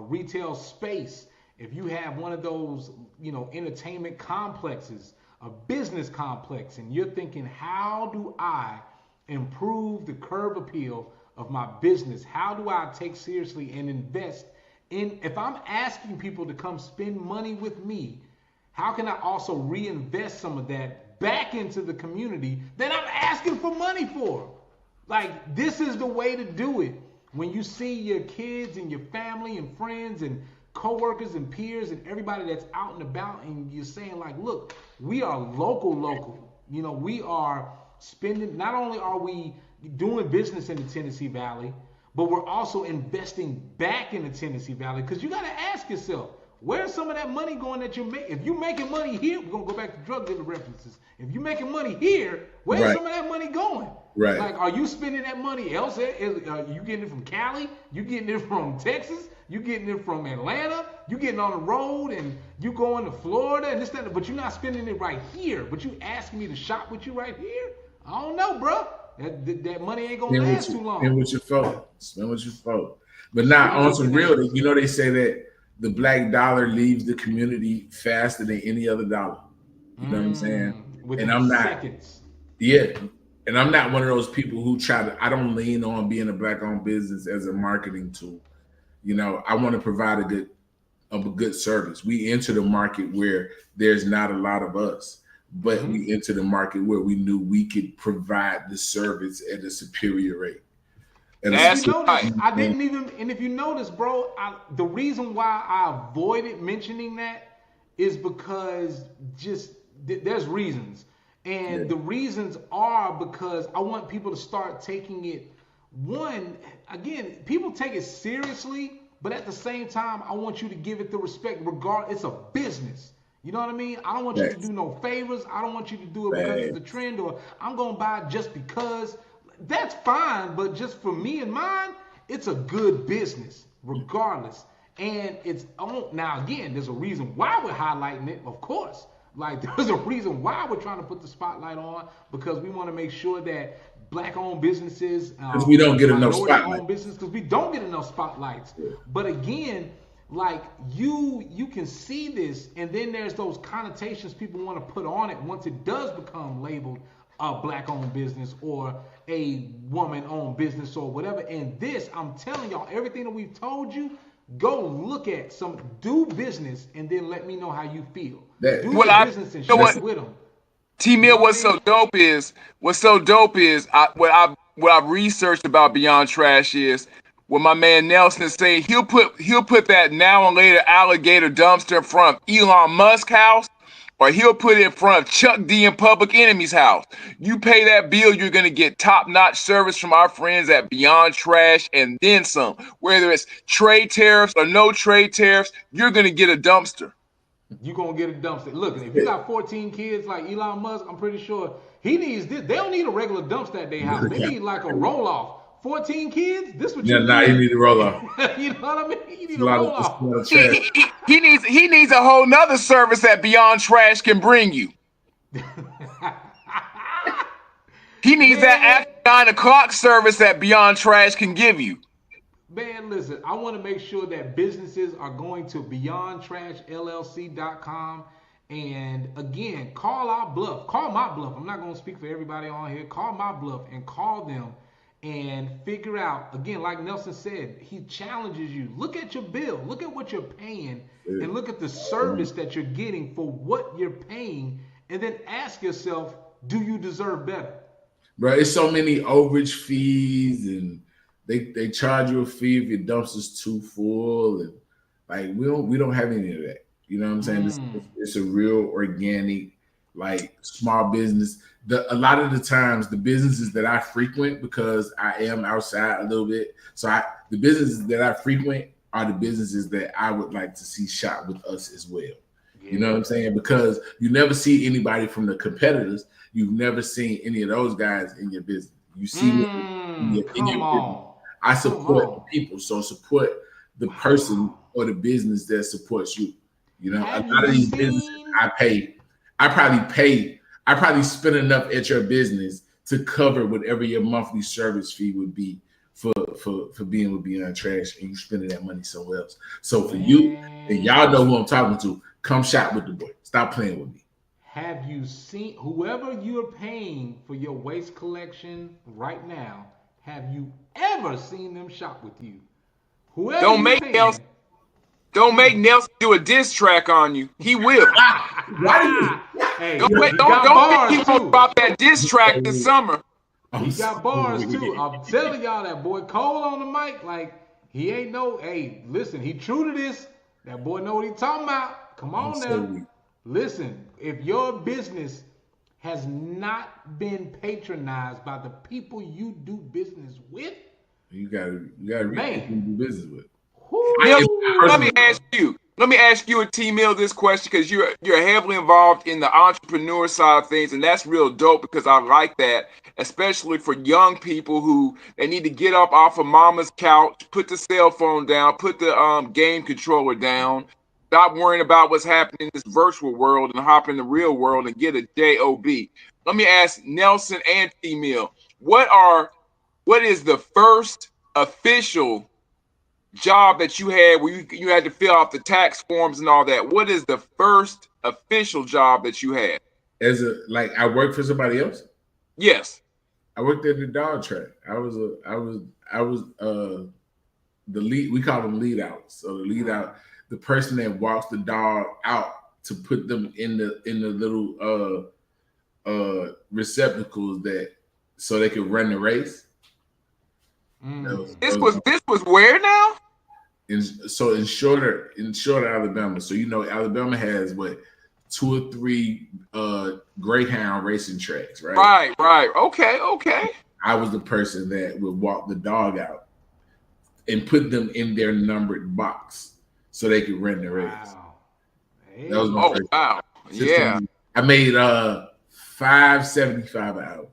retail space, if you have one of those, entertainment complexes, a business complex, and you're thinking, how do I improve the curb appeal of my business? How do I take seriously and invest in, if I'm asking people to come spend money with me, how can I also reinvest some of that back into the community that I'm asking for money for? Like, this is the way to do it. When you see your kids and your family and friends and coworkers and peers and everybody that's out and about, and you're saying like, look, we are local. We are spending, not only are we doing business in the Tennessee Valley, but we're also investing back in the Tennessee Valley, because you got to ask yourself, where's some of that money going that you're making? If you're making money here, we're going to go back to drug dealer references. If you're making money here, where's some of that money going? Right. Like, are you spending that money elsewhere? Are you getting it from Cali? You getting it from Texas? You getting it from Atlanta? You getting on the road and you going to Florida and this, that, but you're not spending it right here. But you asking me to shop with you right here? I don't know, bro. That money ain't gonna last too long. Spend what you felt. But now on some real, they say that the black dollar leaves the community faster than any other dollar. You know what I'm saying? Within I'm not. seconds. Yeah. And I'm not one of those people who I don't lean on being a black-owned business as a marketing tool. I want to provide a good service. We enter the market where there's not a lot of us, but we enter the market where we knew we could provide the service at a superior rate. And I didn't even, and if you notice, bro, the reason why I avoided mentioning that is because there's reasons. And the reasons are because I want people to start taking it, people take it seriously, but at the same time, I want you to give it the respect it's a business. You know what I mean? I don't want you to do no favors. I don't want you to do it because it's the trend, or I'm going to buy it just because. That's fine, but just for me and mine, it's a good business regardless. And now again, there's a reason why we're highlighting it, of course. Like, there's a reason why we're trying to put the spotlight on, because we want to make sure that black-owned businesses, because we don't get enough spotlight. minority-owned businesses, because we don't get enough spotlights. Yeah. But again, like you can see this, and then there's those connotations people want to put on it once it does become labeled a black-owned business or a woman-owned business or whatever. And this, I'm telling y'all, everything that we've told you, go look at do business, and then let me know how you feel. Do business and share with them. T-Mill, what's so dope is what I've researched about Beyond Trash is what my man Nelson is saying. He'll put that now and later alligator dumpster in front of Elon Musk's house, or he'll put it in front of Chuck D and Public Enemy's house. You pay that bill, you're gonna get top-notch service from our friends at Beyond Trash and then some. Whether it's trade tariffs or no trade tariffs, you're gonna get a dumpster. You're going to get a dumpster. Look, if you got 14 kids like Elon Musk, I'm pretty sure he needs this. They don't need a regular dumpster at their house. They need like a roll-off. 14 kids? This what you need? You need a roll-off. You know what I mean? You need a roll-off. He needs a whole nother service that Beyond Trash can bring you. He needs that after 9 o'clock service that Beyond Trash can give you. Man, listen, I want to make sure that businesses are going to beyondtrashllc.com. And again, call our bluff. Call my bluff. I'm not going to speak for everybody on here. Call my bluff and call them and figure out, again, like Nelson said, he challenges you. Look at your bill. Look at what you're paying and look at the service that you're getting for what you're paying. And then ask yourself, do you deserve better? Bro, it's so many overage fees, and they charge you a fee if your dumpster's too full, and like we don't have any of that. You know what I'm saying? It's a real organic, like small business. A lot of the times, the businesses that I frequent, because I am outside a little bit, so the businesses that I frequent are the businesses that I would like to see shop with us as well. Yeah. You know what I'm saying? Because you never see anybody from the competitors. You've never seen any of those guys in your business. You see in your business. I support the people, so support the person or the business that supports you. You know, a lot of these businesses I probably spend enough at your business to cover whatever your monthly service fee would be for being with Beyond Trash, and you spending that money somewhere else. So for you, and y'all know who I'm talking to, come shop with the boy. Stop playing with me. Have you seen whoever you're paying for your waste collection right now? Have you ever seen them shop with you? Whoever don't make Nelson do a diss track on you. He will. Hey, don't think he won't drop that diss track this summer. He got bars too. I'm telling y'all, that boy Cole on the mic, like he ain't no. Hey, listen, he true to this. That boy know what he talking about. Come on now. Listen, if your business has not been patronized by the people you do business with, you gotta read who you do business with. Let me ask you and T-Mill this question, because you're heavily involved in the entrepreneur side of things, and that's real dope because I like that, especially for young people who they need to get up off of mama's couch, put the cell phone down, put the game controller down, stop worrying about what's happening in this virtual world and hop in the real world and get a job. Let me ask Nelson and T-Mill, what is the first official job that you had where you had to fill out the tax forms and all that? What is the first official job that you had? I worked for somebody else? Yes. I worked at the dog track. I was the lead. We call them lead outs. So the lead out, the person that walks the dog out to put them in the little receptacles so they could run the race. This was where now? In shorter Alabama. So Alabama has 2 or 3 Greyhound racing tracks, right? Right. Okay. I was the person that would walk the dog out and put them in their numbered box so they could run the race. Wow. Hey. That was my first wow. Yeah. I made $5.75 an hour.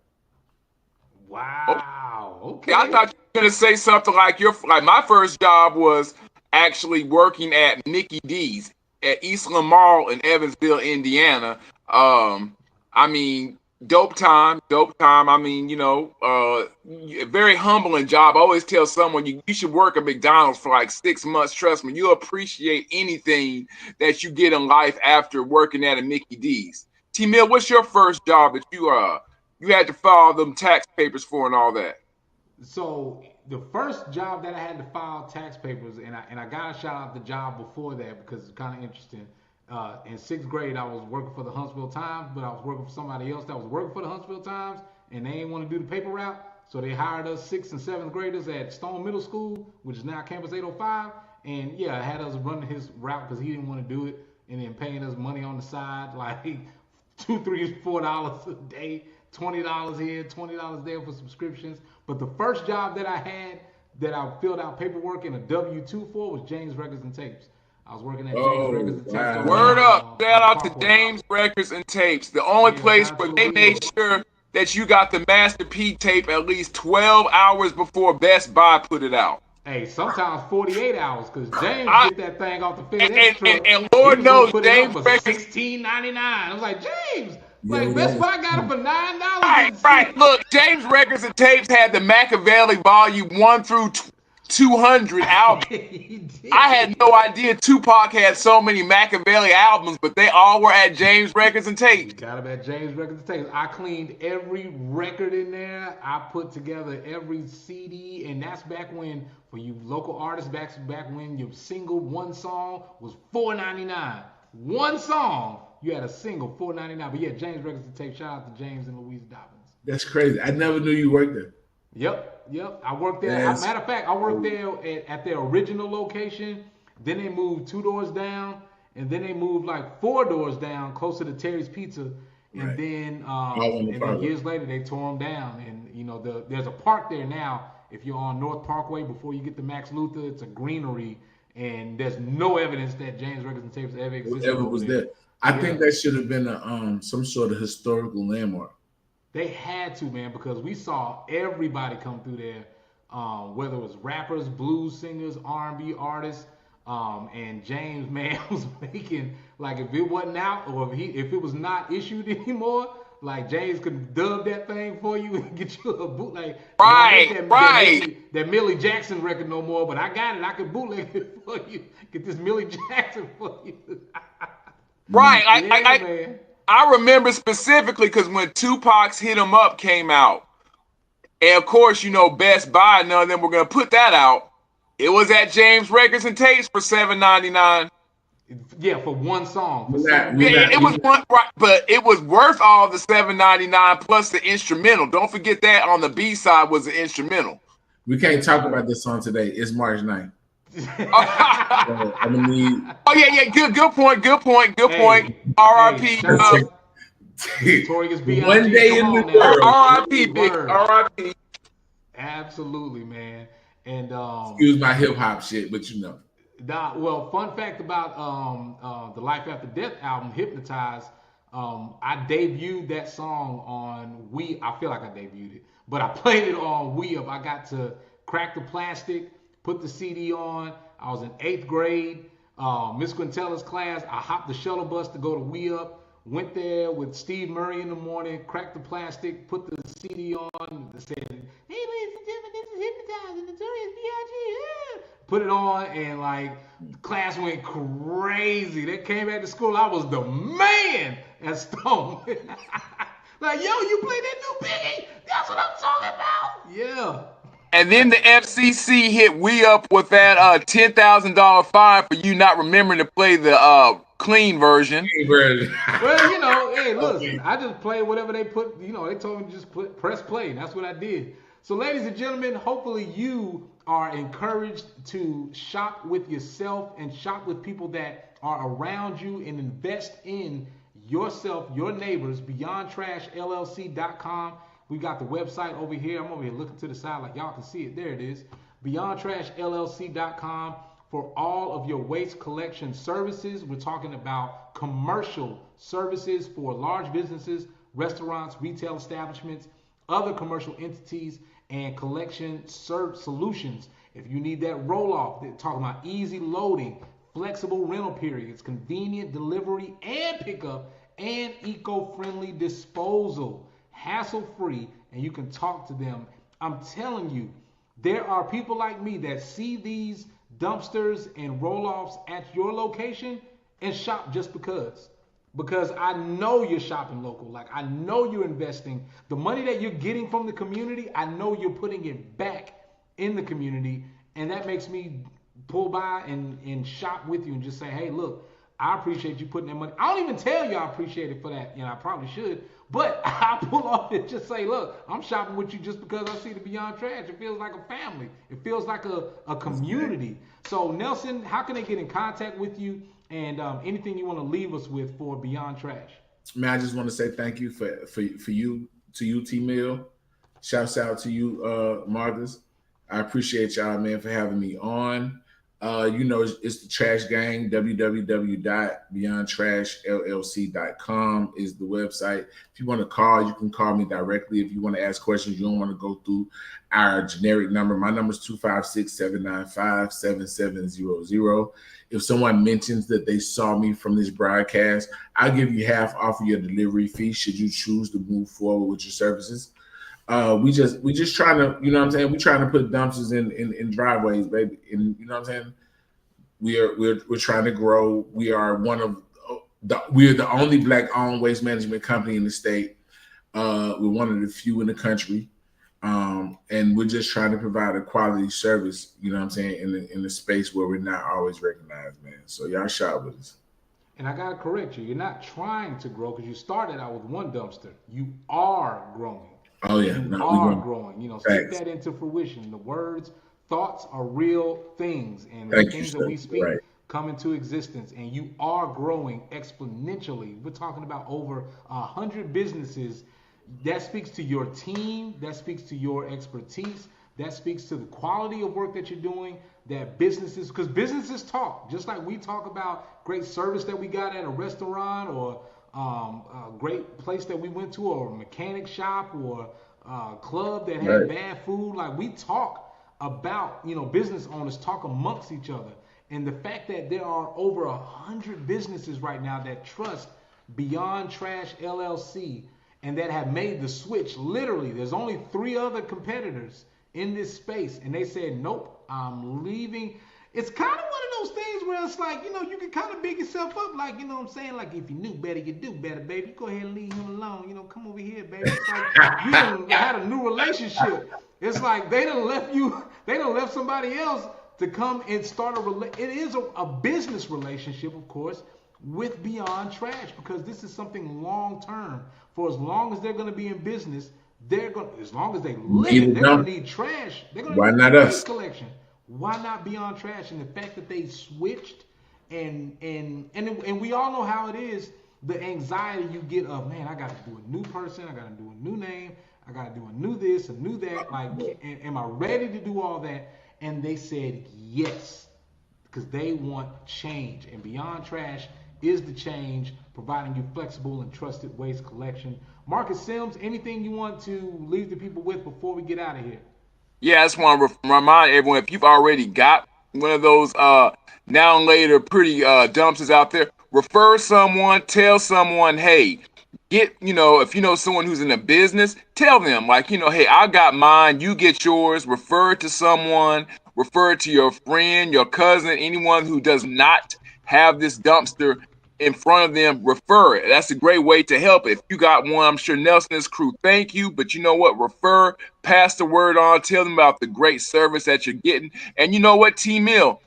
Wow. Okay. I thought you were gonna say something like my first job was actually working at Mickey D's at Eastland Mall in Evansville, Indiana. I mean, Dope time, dope time. I mean, a very humbling job. I always tell someone you should work at McDonald's for like 6 months. Trust me, you'll appreciate anything that you get in life after working at a Mickey D's. T Mill, what's your first job that you had to file them tax papers for and all that? So the first job that I had to file tax papers, and I gotta shout out the job before that because it's kind of interesting. In sixth grade, I was working for the Huntsville Times, but I was working for somebody else that was working for the Huntsville Times, and they didn't want to do the paper route, so they hired us sixth and seventh graders at Stone Middle School, which is now Campus 805, and yeah, had us running his route because he didn't want to do it, and then paying us money on the side, like $2, $3, $4 a day, $20 here, $20 there for subscriptions. But the first job that I had that I filled out paperwork in a W-2 for was James Records and Tapes. I was working at James Records and Tapes. Wow. Word up. Shout out to James Records and Tapes. The only place where they made sure that you got the Master P tape at least 12 hours before Best Buy put it out. Hey, sometimes 48 hours, because James get that thing off the FedEx truck. And Lord knows, James Records $16.99. I was like, James, Best Buy got it for $9. Right. Look, James Records and Tapes had the Machiavelli Volume 1 through 200 albums. I had no idea Tupac had so many Machiavelli albums, but they all were at James Records and Tapes. Got them at James Records and Tapes. I cleaned every record in there. I put together every CD, and that's back when, for you local artists, back when your single one song was $4.99. One song, you had a single $4.99. But yeah, James Records and Tapes. Shout out to James and Louise Dobbins. That's crazy. I never knew you worked there. Yep. I worked there. Yes. Matter of fact, I worked there at their original location. Then they moved 2 doors down, and then they moved like 4 doors down, closer to Terry's Pizza. And then, years later, they tore them down. And there's a park there now. If you're on North Parkway before you get to Max Luther, it's a greenery, and there's no evidence that James Records and Tapes ever existed. Ever was there. I think that should have been some sort of historical landmark. They had to, man, because we saw everybody come through there, whether it was rappers, blues singers, R&B artists, and James, man, was making, like, if it wasn't out or if it was not issued anymore, like, James could dub that thing for you and get you a bootleg. That Millie Jackson record no more, but I got it. I could bootleg it for you. Get this Millie Jackson for you. Right. Man. I remember specifically because when Tupac's Hit 'Em Up came out, and of course, Best Buy, none of them were going to put that out. It was at James Records and Tapes for $7.99. Yeah, for one song. It was one, right, but it was worth all the $7.99 plus the instrumental. Don't forget that on the B side was the instrumental. We can't talk about this song today. It's March 9th. Good point. R.I.P. Notorious B.I.G. One day in the world. R.I.P. Big R.I.P. Absolutely, man. And excuse my hip hop shit, but well, fun fact about the Life After Death album, Hypnotized. I debuted that song on I feel like I debuted it, but I played it on Wii Up. I got to crack the plastic, put the CD on. I was in 8th grade. Miss Quintella's class. I hopped the shuttle bus to go to Wee Up. Went there with Steve Murray in the morning, cracked the plastic, put the CD on, said, "Hey, ladies and gentlemen, this is Hypnotized and Notorious B.I.G. Yeah." Put it on, and like class went crazy. They came back to school. I was the man at Stone. Like, yo, you play that new Biggie? That's what I'm talking about. Yeah. And then the FCC hit We Up with that $10,000 fine for you not remembering to play the clean version. Well, hey, listen, I just played whatever they put. They told me to just press play, and that's what I did. So, ladies and gentlemen, hopefully you are encouraged to shop with yourself and shop with people that are around you and invest in yourself, your neighbors. BeyondTrashLLC.com. We got the website over here. I'm over here looking to the side like y'all can see it. There it is. BeyondTrashLLC.com for all of your waste collection services. We're talking about commercial services for large businesses, restaurants, retail establishments, other commercial entities, and collection solutions. If you need that roll-off, they're talking about easy loading, flexible rental periods, convenient delivery and pickup, and eco-friendly disposal. hassle-free, and you can talk to them. I'm telling you, there are people like me that see these dumpsters and roll-offs at your location and shop just because I know you're shopping local. Like, I know you're investing the money that you're getting from the community. I know you're putting it back in the community, and that makes me pull by and shop with you and just say, hey, look, I appreciate you putting that money. I don't even tell you I appreciate it for that. I probably should, but I pull off and just say, look, I'm shopping with you just because I see the Beyond Trash. It feels like a family. It feels like a community. So Nelson, how can they get in contact with you, and anything you want to leave us with for Beyond Trash? Man, I just want to say thank you for you, to you, T-Mill. Shouts out to you, Marcus. I appreciate y'all, man, for having me on. It's the Trash Gang. www.beyondtrashllc.com is the website. If you want to call, you can call me directly. If you want to ask questions, you don't want to go through our generic number. My number is 256-795-7700. If someone mentions that they saw me from this broadcast, I'll give you half off of your delivery fee should you choose to move forward with your services. We just trying to, you know what I'm saying? We're trying to put dumpsters in driveways, baby. And you know what I'm saying? We're trying to grow. We're the only Black-owned waste management company in the state. We're one of the few in the country. And we're just trying to provide a quality service, you know what I'm saying, in the space where we're not always recognized, man. So y'all shop with us. And I gotta correct you. You're not trying to grow because you started out with one dumpster. You are growing. Oh yeah, you are growing. Speak that into fruition. The words, thoughts are real things, and the things that we speak come into existence. And you are growing exponentially. We're talking about over 100 businesses. That speaks to your team. That speaks to your expertise. That speaks to the quality of work that you're doing. That because businesses talk, just like we talk about great service that we got at a restaurant or a great place that we went to, or a mechanic shop, or a club that had bad food. Like, we talk about, business owners talk amongst each other. And the fact that there are over 100 businesses right now that trust Beyond Trash LLC and that have made the switch. Literally, there's only 3 other competitors in this space, and they said, nope, I'm leaving. It's kind of one of those things where it's like, you can kind of big yourself up, like, you know what I'm saying? Like, if you knew better, you do better, baby. You go ahead and leave him alone. Come over here, baby. It's like you done had a new relationship. It's like they done left somebody else to come and start it is a business relationship, of course, with Beyond Trash, because this is something long term. For as long as they're going to be in business, as long as they live, they're going to need trash. They're going to need waste collection. Why not Beyond Trash? And the fact that they switched, and we all know how it is, the anxiety you get of, man, I got to do a new person, I got to do a new name, I got to do a new this, a new that. Like, am I ready to do all that? And they said yes, because they want change. And Beyond Trash is the change, providing you flexible and trusted waste collection. Marcus Sims, anything you want to leave the people with before we get out of here? Yeah, I just want to remind everyone, if you've already got one of those now and later pretty dumpsters out there, refer someone, tell someone, hey, if you know someone who's in a business, tell them, like, hey, I got mine, you get yours. Refer it to someone, refer it to your friend, your cousin, anyone who does not have this dumpster in front of them. Refer it. That's a great way to help. If you got one, I'm sure Nelson and his crew thank you, but you know what? Refer, pass the word on, tell them about the great service that you're getting. And you know what, T-Mill,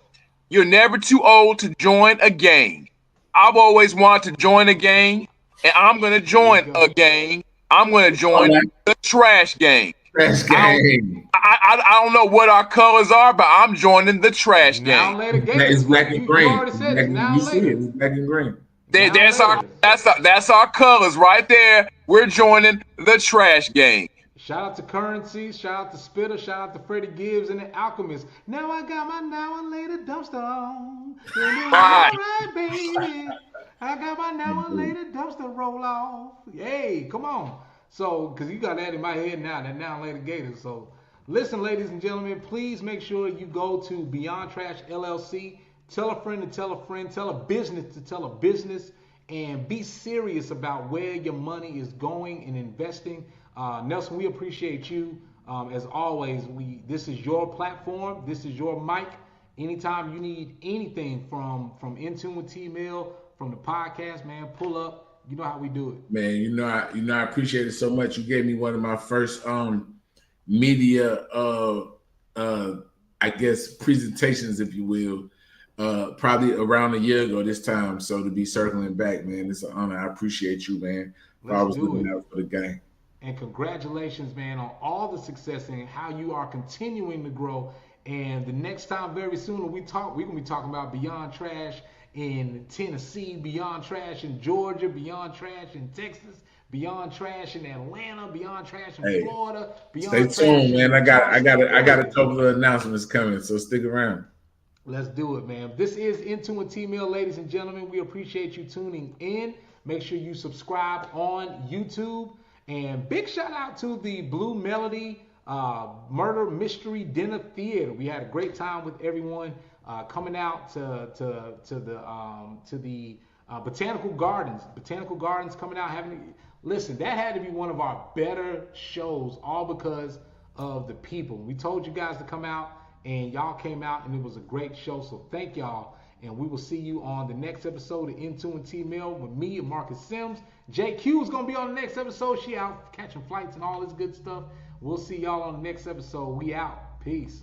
you're never too old to join a gang. I've always wanted to join a gang, and I'm going to join a gang. I'm going to join the Trash Gang. Trash Gang. I don't know what our colors are, but I'm joining the Trash Gang. It's black and green. You already said it. Now later. It's black and green. That's our colors right there. We're joining the Trash Gang. Shout out to Currency, shout out to Spitter, shout out to Freddie Gibbs and the Alchemist. Now I got my now and later dumpster on. All right, baby. I got my now and later dumpster roll off. Hey, come on. So, because you got that in my head now, that now and later Gators. So, listen, ladies and gentlemen, please make sure you go to Beyond Trash LLC. Tell a friend to tell a friend. Tell a business to tell a business. And be serious about where your money is going and investing. Nelson, we appreciate you. As always, this is your platform. This is your mic. Anytime you need anything from In Tune with T-Mill, from the podcast, man, pull up. You know how we do it. Man, I appreciate it so much. You gave me one of my first media I guess presentations, if you will, probably around a year ago this time. So to be circling back, man, it's an honor. I appreciate you, man. I was looking out for the game. And congratulations, man, on all the success and how you are continuing to grow. And the next time, very soon, when we talk, we're going to be talking about Beyond Trash in Tennessee, Beyond Trash in Georgia, Beyond Trash in Texas, Beyond Trash in Atlanta, Beyond Trash in Florida. Beyond Stay tuned, man. I got a couple of announcements coming, so stick around. Let's do it, man. This is In Tune with T-Mill, ladies and gentlemen. We appreciate you tuning in. Make sure you subscribe on YouTube. And big shout out to the Blue Melody Murder Mystery Dinner Theater. We had a great time with everyone coming out to the Botanical Gardens. Botanical Gardens coming out listen, that had to be one of our better shows, all because of the people. We told you guys to come out, and y'all came out, and it was a great show. So thank y'all, and we will see you on the next episode of In Tune with T-Mill with me and Marcus Sims. JQ is going to be on the next episode. She out catching flights and all this good stuff. We'll see y'all on the next episode. We out. Peace.